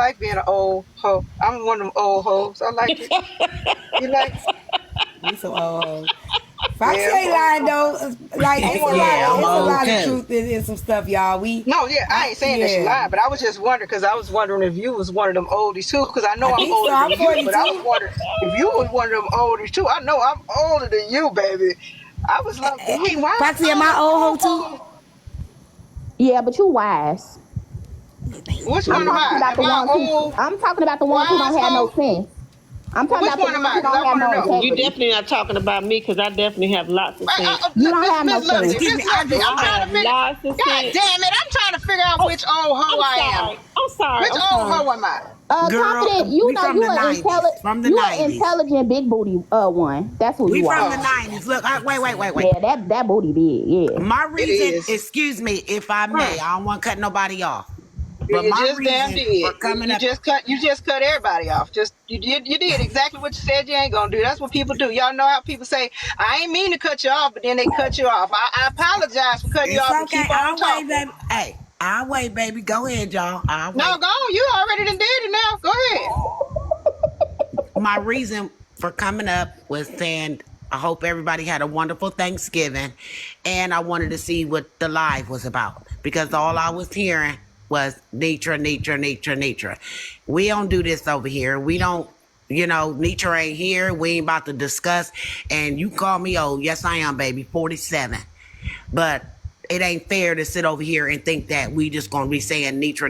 like being an old hoe. I'm one of them old hoes. I like it. You like it? You some old. Foxy Yeah, ain't lying though. Like it's a lot, Yeah, I'm it's a lot of okay. truth in some stuff, y'all. no, yeah, I ain't saying that she Yeah. lied, but I was just wondering because I was wondering if you was one of them oldies too. Because I know I I'm think so. older I'm than you, but I was 42. wondering if you was one of them oldies too. I know I'm older than you, baby. I was like, dang, why? Foxy, am I old hoe too? Yeah, but you wise. Which I'm one am talking I? about Am the I ones who old, I'm talking about the ones who wise don't have no hoe? sense. I'm Well, talking which about the one am ones I? who Because don't I have want to no know. You integrity. definitely not talking about me because I definitely have lots of sense. You don't have no Miss Lovely, sense. Excuse me, Miss I Lovely, just I'm I trying to have figure. lots of God sense. damn it, I'm trying to figure out Oh, which old hoe I'm I am. sorry. I'm sorry. Which I'm old sorry. hoe am I? Confident, girl, you we know from the 90s. From the you an 90s. intelligent big booty one. That's who We you from are. the Oh, 90s. Look, wait. Yeah, that booty big, yeah. My it reason, is. excuse me if I may, I don't want to cut nobody off. But You my just damn reason for did. coming You up, just cut everybody off. Just you did exactly what you said you ain't gonna do. That's what people do. Y'all know how people say, I ain't mean to cut you off, but then they cut you off. I apologize for cutting you it's off and okay. keep on I'll wait, talking. baby. Hey, I'll wait, baby. Go ahead, y'all. I'll No, wait. go on. You already done did it now. Go ahead. My reason for coming up was saying I hope everybody had a wonderful Thanksgiving, and I wanted to see what the live was about because all I was hearing was nature. We don't do this over here. We don't. Nature ain't here. We ain't about to discuss. And you call me old. Yes, I am, baby. 47. But it ain't fair to sit over here and think that we just gonna be saying nature,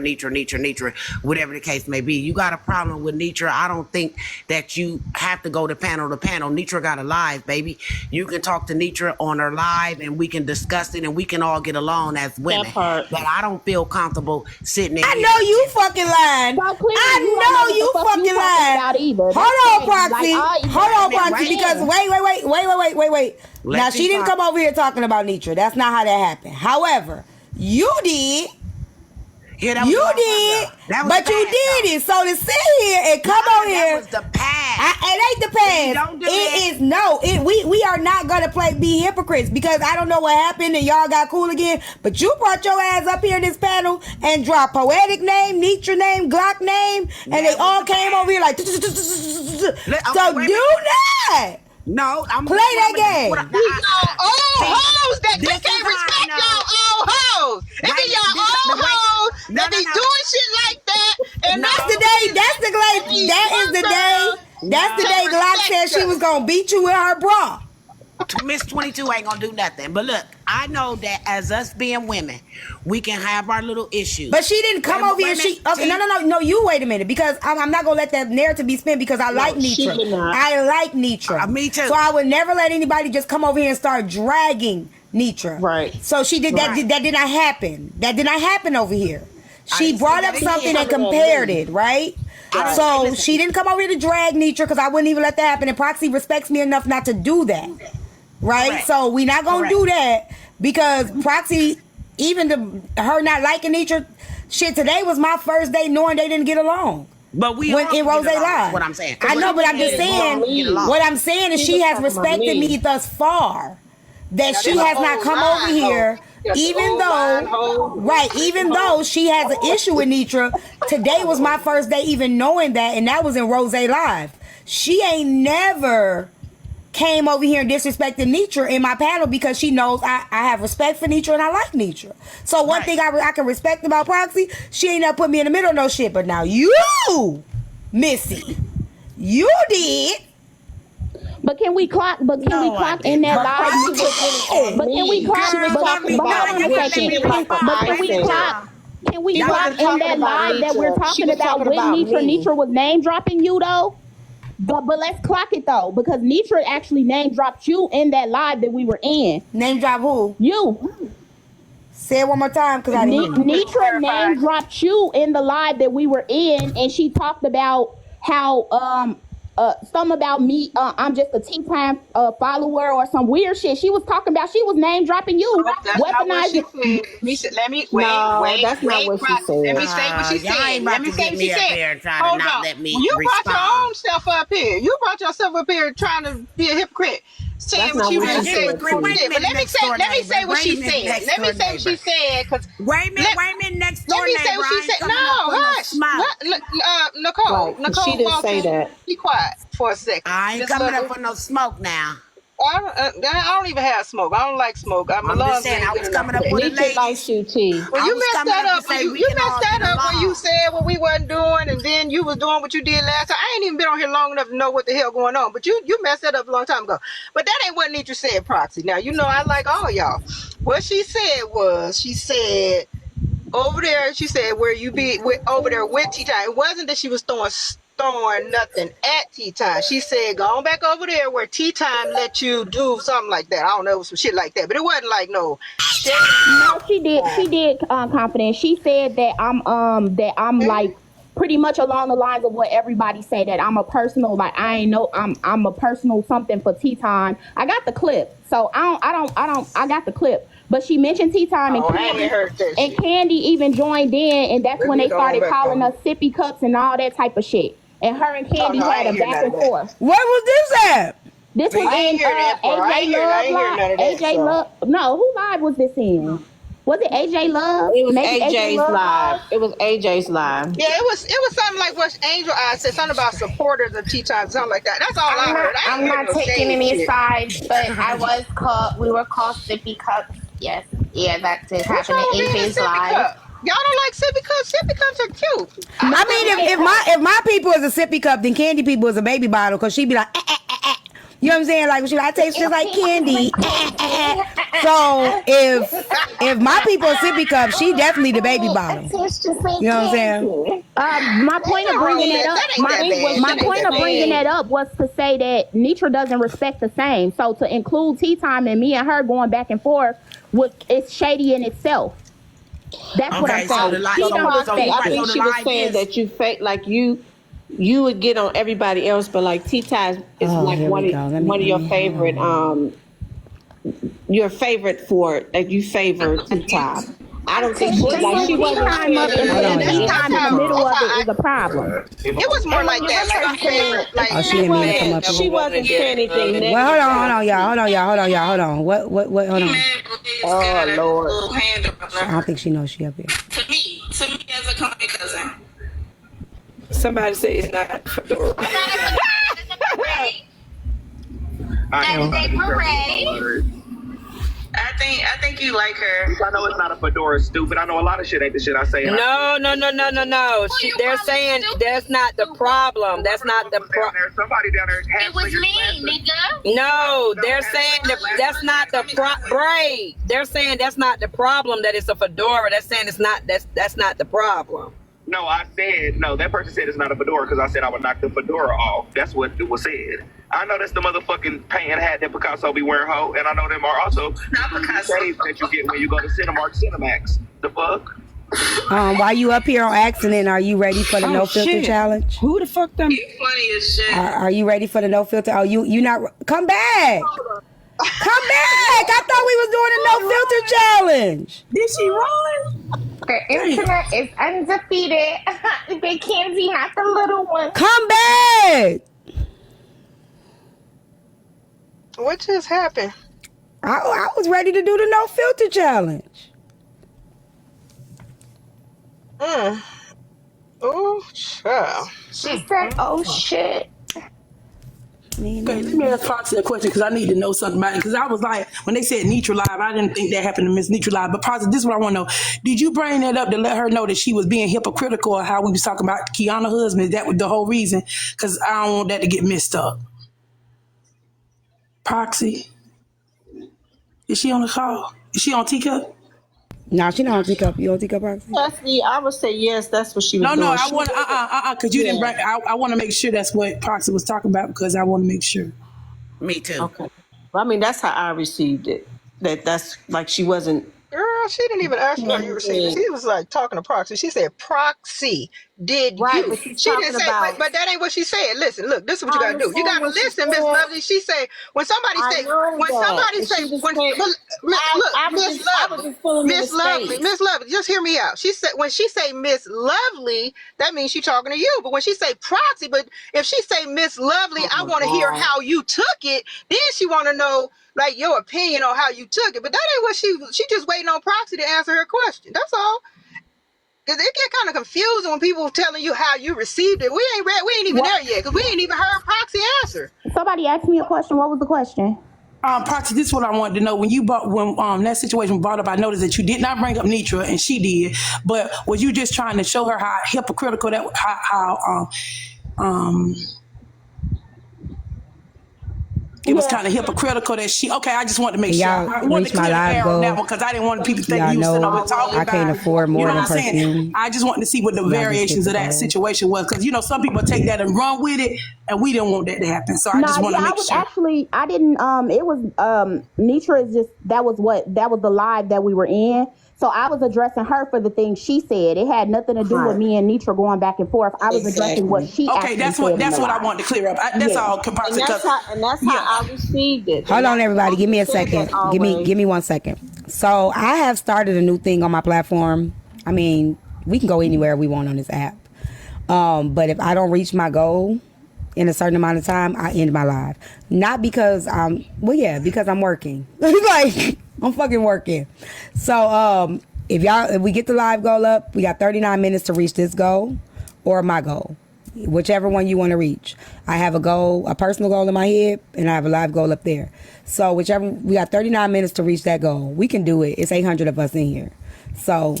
whatever the case may be. You got a problem with nature. I don't think that you have to go to panel to panel. Nature got a live, baby. You can talk to nature on her live and we can discuss it and we can all get along as women. That part. But I don't feel comfortable sitting in I here. know you fucking lying. So clearly I you don't know what you the fuck fucking you talking about lying. either. Hold That's on, crazy. Proxy. Like, Hold on, Wait a Proxy. minute, Because wait. Let Now you she didn't talk. come over here talking about Nitra. That's not how that happened. However, you did. Yeah, that was a You long time did, ago. That was but the you past, did though. it. So to sit here and come on That here, was the past. it ain't the past. Don't do It that. is no. We are not gonna be hypocrites because I don't know what happened and y'all got cool again. But you brought your ass up here in this panel and dropped Poetic name, Nitra name, Glock name, and That they was all the came past. over here like. Okay, So wait a do minute. not No, I'm play that game. These old See, hoes that we this is can't how I respect know. y'all old hoes. It be y'all old hoes No, that be doing shit like that. And No. That's that's the day. That's the and day. these That is young the day. girls That's the No. day can't Glock said respect she was us. gonna beat you with her bra. Miss 22 ain't gonna do nothing. But look, I know that as us being women, we can have our little issues. But she didn't come over here. Wait a minute. No. You wait a minute because I'm not gonna let that narrative be spent because I like she Nitra. did not. I like Nitra. Me too. So I would never let anybody just come over here and start dragging Nitra. Right. So she did that. Right. That did not happen. That did not happen over here. She didn't brought say up that something either. and compared it, right? Right. So Listen. she didn't come over here to drag Nitra because I wouldn't even let that happen. And Proxy respects me enough not to do that. Right? Correct. So we not gonna Correct. do that because Proxy, even her not liking Nitra, shit, today was my first day knowing they didn't get along. But we When all in get Rose along, Live. is what I'm saying. I know, but I'm just We all get saying, along. what I'm saying is She she was has talking about respected me. me thus far. That she them has old not come lying over here, hoes. Yeah, the even old lying hoes. though, right, even though she has an issue with Nitra. Today was my first day even knowing that, and that was in Rose Live. She ain't never came over here and disrespected Nitra in my panel because she knows I have respect for Nitra and I like Nitra. So one Right. thing I can respect about Proxy, she ain't never put me in the middle of no shit. But now you, Missy, you did. But can we clock? But can No, we I clock in didn't. that live? But can we clock? She was But talking hold about on a me. second. She was talking about But can we myself. clock? Can we She clock wasn't in talking that about live that we're Nitra. She talking was about talking with about Nitra? me. Nitra was name dropping you though. But let's clock it though because Nitra actually name dropped you in that live that we were in. Name drop who? You. Say it one more time because I didn't hear you. Nitra name dropped you in the live that we were in, and she talked about how some about me. I'm just a Tea Time follower or some weird shit. She was talking about. She was name dropping you, That's not what she weaponizing. said. Let me No, that's not what she Proxy. Let me said. say what she Y'all said. ain't Let about me to say get what she me up said. there and try to Hold not on. let me You brought your respond. own stuff up here. You brought yourself up here trying to be a hypocrite. Saying That's what not you what just she said. said, What too. you did. But let me say what she said. Let me say what she said. Cause Wait a minute, next door let me neighbor. say what she I ain't said. coming No, up for no hush. smoke. Nicole. Right, 'cause she Nicole didn't say Walton, that. be quiet for a second. I ain't Miss coming Lovely. up for no smoke now. I don't even have smoke. I don't like smoke. My I'm just lungs saying, ain't I good was enough coming for up that. with a Nietzsche lady. likes you, T. Well, I you was messed coming that up up to when say you we can messed all that get up when you along. said what we wasn't doing, and then you was doing what you did last time. I ain't even been on here long enough to know what the hell going on. But you messed that up a long time ago. But that ain't what Nitra said, Proxy. Now you know I like all y'all. What she said was she said over there. She said where you be over there with Tea Time. It wasn't that she was throwing nothing at Tea Time. She said go on back over there where Tea Time let you do something like that. I don't know, some shit like that. But it wasn't like no shit. No, she did. She did. Confident. She said that I'm like pretty much along the lines of what everybody say, that I'm a personal, like I ain't know I'm a personal something for Tea Time. I got the clip, so I got the clip. But she mentioned Tea Time, and Oh, I ain't heard that shit. Candy even joined in, and that's Let when me they go started back calling on. us sippy cups and all that type of shit. And her and Candy no, I had ain't a hear back none and of that. forth. Where was this at? This was I ain't in hear that part. I AJ ain't Love hear live. none of that. AJ So. Love. No, who live was this in? Was it AJ Love? It was Maybe AJ AJ's Love live. live. It was AJ's live. Yeah, it was something like what Angel Eyes said, something about supporters of Tea Time, something like that. That's all I heard. I ain't I'm hear not no taking shade any shit. sides, but we were called sippy cups. Yes. Yeah, that did What's happen in wrong with being a AJ's sippy live. cup? Y'all don't like sippy cups? Sippy cups are cute. I mean, if my people is a sippy cup, then Candy people is a baby bottle, because she be like, you know what I'm saying? Like, she like, I taste just like candy. So if my people are sippy cups, she definitely the baby bottle. It's just like You know what I'm saying? candy. My point of Ain't nothing wrong bringing with that that. up, That ain't that bad. my That ain't point that of bringing bad. that up was to say that Nitra doesn't respect the same. So to include Tea Time and me and her going back and forth, it's shady in itself. That's what I'm Okay, so saying. the live, She So don't so respect I right, it. think so the she was live saying is that you fake like you would get on everybody else, but like T-Time is Oh, like here we go. Let one of your me favorite your favorite for like you favor T-Time. I don't think she Bringing like she Tea wasn't Time up and sharing Hold putting on, any Tea y'all. Time in the information. middle That's of how it is a problem. it was more like that. Like our favorite. Like Oh, she didn't mean to come up She here. wasn't saying anything negative. Well, hold on, y'all. Hold on. What, hold on. Oh Lord. I don't think she knows she up here. To me as a company cousin. Somebody say it's not Fedora. It's a parade. That is a parade. I think you like her. I know it's not a fedora, stupid. I know a lot of shit ain't the shit I say. No. They're saying that's not the problem. That's not the problem. Somebody down there. It was me, nigga. No, they're saying that's not the braid. They're saying that's not the problem. That it's a fedora. They're saying it's not. That's not the problem. No, I said no. That person said it's not a fedora because I said I would knock the fedora off. That's what it was said. I know that's the motherfucking paint hat that Picasso be wearing, ho, and I know them are also Not Picasso. shades that you get when you go to Cinemark Cinemax. The fuck? While you up here on accident, are you ready for the no filter challenge? Who the fuck them? You funny as shit. Are you ready for the no filter? Oh, you not? Come back. Come back. I thought we was doing a no filter challenge. Did she run? The internet is undefeated. Big Kenzie, not the little one. Come back. what just happened? I was ready to do the no filter challenge. Oh, child. She said, "Oh shit." Okay, let me ask Foxy a question because I need to know something about it. Because I was like, when they said Nitra Live, I didn't think that happened to Miss Nitra Live. But Foxy, this is what I want to know. Did you bring that up to let her know that she was being hypocritical of how we was talking about Kiana's husband? That was the whole reason? Because I don't want that to get messed up. Proxy, is she on the call? Is she on Teacup? No, she not on Teacup. You on Teacup, Roxy? I would say yes, that's what she was doing. No, I want because you didn't bring. I want to make sure that's what Proxy was talking about because I want to make sure. me too. Okay. Well, I mean, that's how I received it. That's like she wasn't. Girl, she didn't even ask you how you received it. She was like talking to Proxy. She said, Proxy, did Right, you? but she's She didn't talking say, about- but that ain't what she said. Listen, look, this is what you I gotta do. You gotta understand what she listen, Miss said. Lovely. She say, when somebody I say, know when that. somebody And say, she was when saying- look, I was Miss just filling in the Lovely, space. Miss Lovely, just hear me out. She said, when she say Miss Lovely, that means she talking to you. But when she say Proxy, but if she say Miss Lovely, I want to hear how you took it. Then she want to know like your opinion on how you took it. But that ain't what she just waiting on Proxy to answer her question. That's all. Cause it get kind of confusing when people telling you how you received it. We ain't even there yet because we ain't even heard Proxy answer. Somebody asked me a question. What was the question? Proxy, this is what I wanted to know. When you bought, when that situation was brought up, I noticed that you did not bring up Nitra, and she did. But was you just trying to show her how hypocritical that, it was kind of hypocritical that she. Okay, I just wanted to make sure. I wanted to clear the air on that one because I didn't want people to think you was sitting over talking I can't about it. afford more You know than what I'm saying? perfume. I just wanted to see what the variations of that situation was because some people take that and run with it, and we didn't want that to happen. So I just wanted to make sure. I didn't. It was Nitra is just that was the live that we were in. So I was addressing her for the things she said. It had nothing to do with me and Nitra going back and forth. I was addressing what she. Okay, that's what I wanted to clear up. That's all. And that's how I received it. Hold on, everybody. Give me a second. Give me 1 second. So I have started a new thing on my platform. I mean, we can go anywhere we want on this app. But if I don't reach my goal in a certain amount of time, I end my live. Not because because I'm working. Like, I'm fucking working. So if we get the live goal up, we got 39 minutes to reach this goal or my goal. Whichever one you want to reach. I have a goal, a personal goal in my head, and I have a live goal up there. So we got 39 minutes to reach that goal. We can do it. It's 800 of us in here. So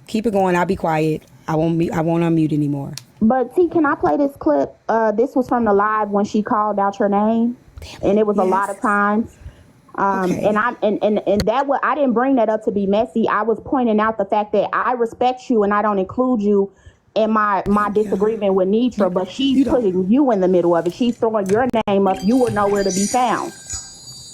keep it going. I'll be quiet. I won't unmute anymore. But T, can I play this clip? This was from the live when she called out your name, and it was a lot of times. Okay. And I didn't bring that up to be messy. I was pointing out the fact that I respect you and I don't include you in my disagreement with Nitra, but she's putting you in the middle of it. She's throwing your name up. You were nowhere to be found.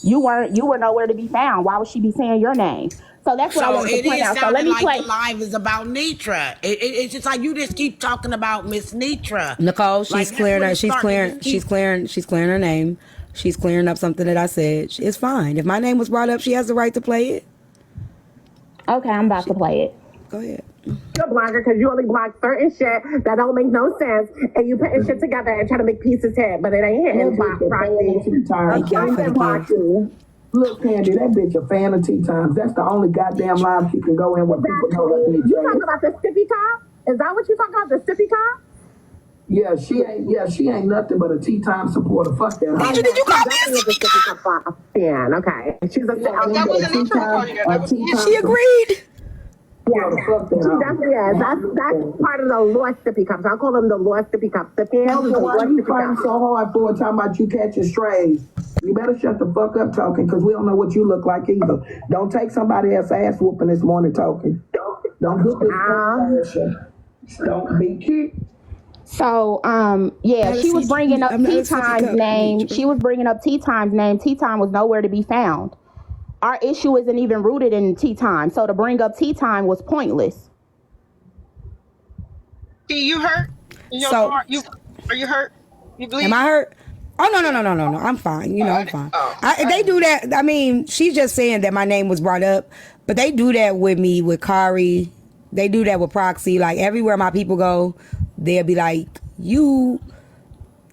You were nowhere to be found. Why would she be saying your name? So that's what I wanted to point out. So let me play. The live is about Nitra. It's just like you just keep talking about Miss Nitra. Nicole, she's clearing her name. She's clearing up something that I said. It's fine. If my name was brought up, she has the right to play it. Okay, I'm about to play it. Go ahead. You're a blogger because you only blog certain shit that don't make no sense, and you putting shit together and trying to make pieces hit, but it ain't hitting. Look, Candy, that bitch a fan of Tea Times. That's the only goddamn live she can go in where people know her. You talking about the sippy top? Is that what you talking about, the sippy top? Yeah, she ain't nothing but a Tea Time supporter. Fuck that. Did you call me a sippy top? Yeah, okay. She's She agreed. Yeah, she definitely is. That's part of the lost sippy cups. I call them the lost sippy cups. The fans why you fighting so hard for talking about you catching strays? You better shut the fuck up talking, because we don't know what you look like either. Don't take somebody else's ass whooping this morning talking. Don't do this. Don't be cute. So, she was bringing up Tea Time's name. She was bringing up Tea Time's name. Tea Time was nowhere to be found. Our issue isn't even rooted in Tea Time. So to bring up Tea Time was pointless. You hurt? Are you hurt? You bleed? Am I hurt? Oh, no. I'm fine. I'm fine. They do that. I mean, she's just saying that my name was brought up, but they do that with me, with Kari. They do that with Proxy. Like, everywhere my people go, they'll be like, you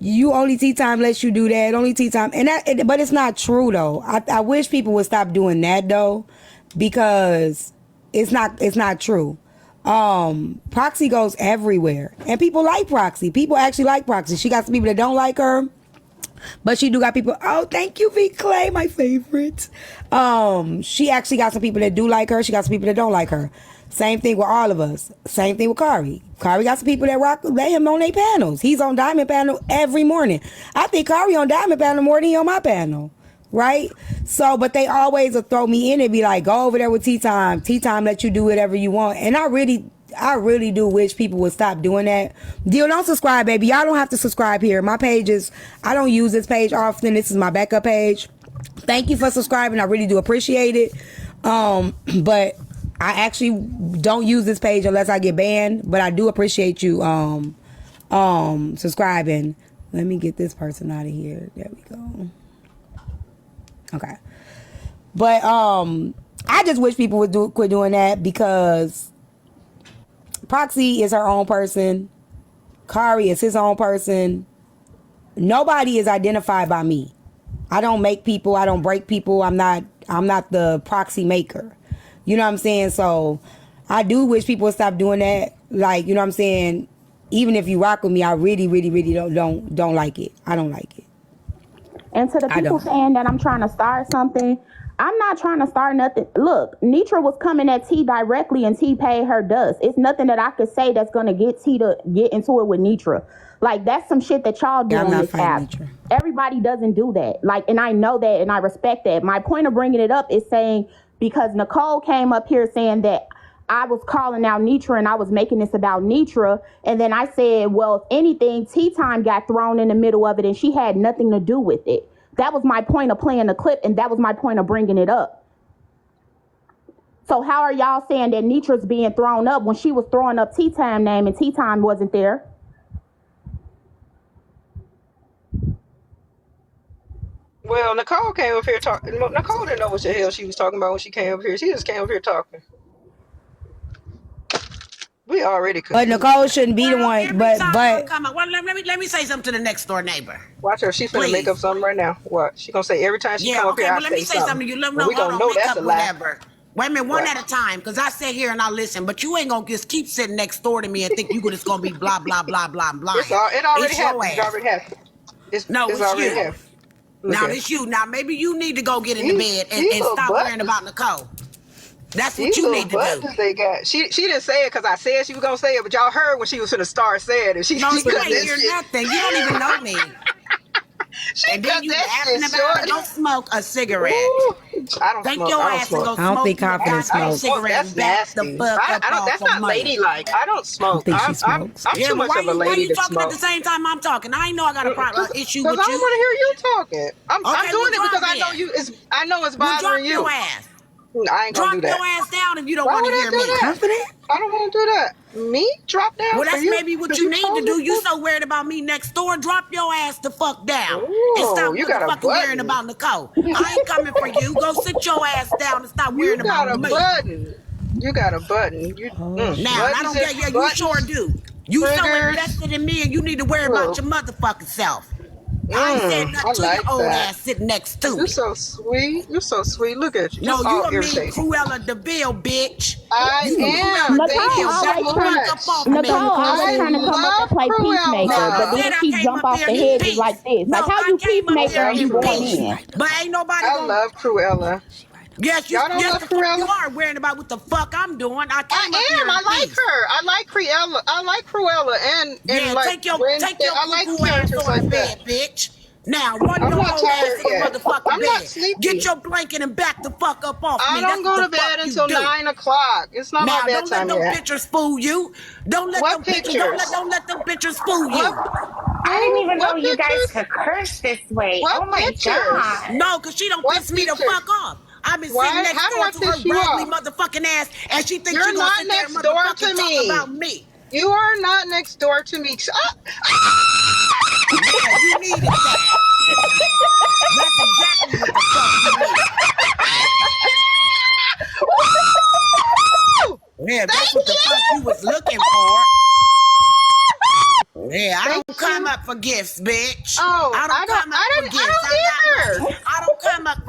only Tea Time lets you do that. Only Tea Time. But it's not true, though. I wish people would stop doing that, though, because it's not true. Proxy goes everywhere, and people like Proxy. People actually like Proxy. She got some people that don't like her, but she do got people. Oh, thank you, V Clay, my favorite. She actually got some people that do like her. She got some people that don't like her. Same thing with all of us. Same thing with Kari. Kari got some people that let him on their panels. He's on Diamond panel every morning. I think Kari on Diamond panel more than he on my panel. Right? So, but they always will throw me in and be like, go over there with Tea Time. Tea Time let you do whatever you want. And I really do wish people would stop doing that. Don't subscribe, baby. Y'all don't have to subscribe here. My page I don't use this page often. This is my backup page. Thank you for subscribing. I really do appreciate it. But I actually don't use this page unless I get banned, but I do appreciate you subscribing. Let me get this person out of here. There we go. Okay. But I just wish people would quit doing that, because Proxy is her own person. Kari is his own person. Nobody is identified by me. I don't make people, I don't break people. I'm not the Proxy maker. You know what I'm saying? So I do wish people would stop doing that. Like, you know what I'm saying? Even if you rock with me, I really, really, really don't like it. I don't like it. And to the I people don't. saying that I'm trying to start something, I'm not trying to start nothing. Look, Nitra was coming at T directly and T paid her dust. It's nothing that I could say that's going to get T to get into it with Nitra. Like, that's some shit that y'all do Yeah, I'm on not this fighting app. Nitra. Everybody doesn't do that. Like, and I know that and I respect that. My point of bringing it up is saying, because Nicole came up here saying that I was calling out Nitra and I was making this about Nitra. And then I said, well, if anything, Tea Time got thrown in the middle of it and she had nothing to do with it. That was my point of playing the clip, and that was my point of bringing it up. So how are y'all saying that Nitra's being thrown up when she was throwing up Tea Time name and Tea Time wasn't there? Well, Nicole came up here talking. Nicole didn't know what the hell she was talking about when she came up here. She just came up here talking. We already could. But Nicole shouldn't be the one. Every But time but you come up, well, let me say something to the next door neighbor. Watch her. She finna Please. make up something right now. What? She gonna say every time she Yeah, come up okay, here, well, I let me say something to you. Let me know, we hold gonna on, know make that's up a lie. whatever. Wait a minute, one What? at a time, because I sit here and I listen, but you ain't gonna just keep sitting next door to me and think you just gonna be blah, blah, blah, blah, blah. It already It's your happened. It ass. already happened. It's It's already you. happened. Look Now, at it's you. Now, maybe you need to go get in the These- bed these and little stop worrying buttons. about Nicole. That's what These you little need to do. buttons they got. She didn't say it because I said she was gonna say it, but y'all heard when she was finna start saying it. She No, cut you that ain't hear shit. nothing. You don't even know me. She And cut then you that asking shit about it. short. Go smoke a cigarette. Ooh, I don't Take smoke. your I don't ass and smoke. go I don't smoke think you a Confidence I don't goddamn smokes. smoke. cigarette That's and back the nasty. fuck up I don't. off That's of not money. ladylike. I don't I smoke. don't think she I'm smokes. Yeah, too but much why of a you lady to talking at smoke. the same time I'm talking? I ain't know I got a problem issue Because with I don't you. want to hear you talking. I'm Okay, doing well, it because drop I know it. you. I know it's Well, drop bothering you. your ass. I ain't gonna do Drop your that. ass down if you don't Why want would to I hear do me. that? Confident? I don't want to do that. Me drop down Well, for that's you? maybe what 'Cause you need told to me do. You to? so worried about me next door. Drop your ass the fuck down. And Ooh, stop you got a motherfucking worrying button. about Nicole. I ain't coming for you. Go sit your ass down and stop You worrying got about a me. button. You got a button. You Oh shit. Now, and I buttons don't get, and yeah, you sure buttons, do. You so triggers. invested in me and you need to worry about Look, your motherfucking self. I ain't said I nothing to your like old that. ass sitting next to You me. so sweet. You so sweet. Look at you. No, Just you all a mean irritating. Cruella DeVille, bitch. I You a am. Cruella Thank Nicole you DeVille. so Back always the trying fuck much. up off I of thought me. Nicole Nicole always said trying to you. come up and I play love peacemaker, Never but Cruella. then said I she came jump up off here the in head just peace. like this. No, Like, how I you came up I peacemaker here and love you in going peace. Cruella. in? Right. But ain't nobody I gonna. love Cruella. Yes, Y'all don't yes, love the fuck you Cruella? are worrying about what the fuck I'm doing. I I came up here am. in I like peace. her. I like Cruella. I like Cruella and Yeah, like take Wednesday. your I like cuckoo ass characters on like the that. bed, bitch. Now run I'm your not whole ass tired to the yet. motherfucking I'm not bed. Get sleepy. your blanket and back the fuck up off I me. don't That's what go the to bed fuck you until do. 9 o'clock. It's not my Now don't let bedtime them yet. pictures fool you. Don't let What them pictures. Don't pictures? let them pictures fool What? you. I didn't even know What you guys pictures? could curse this way. What Oh my pictures? god. No, cause she don't What piss me the pictures? fuck off. I've been sitting Why? next How do door I to her piss you raggedy off? motherfucking ass, and she thinks she You're gonna not sit there and next door motherfucking to talk me. about me. You are not next door to me. Yeah, you needed that. That's exactly what the fuck you need. Yeah, that's what the fuck you was looking for. Yeah, I don't come up for gifts, bitch. Oh, I don't come up for gifts. I don't either. I don't come up for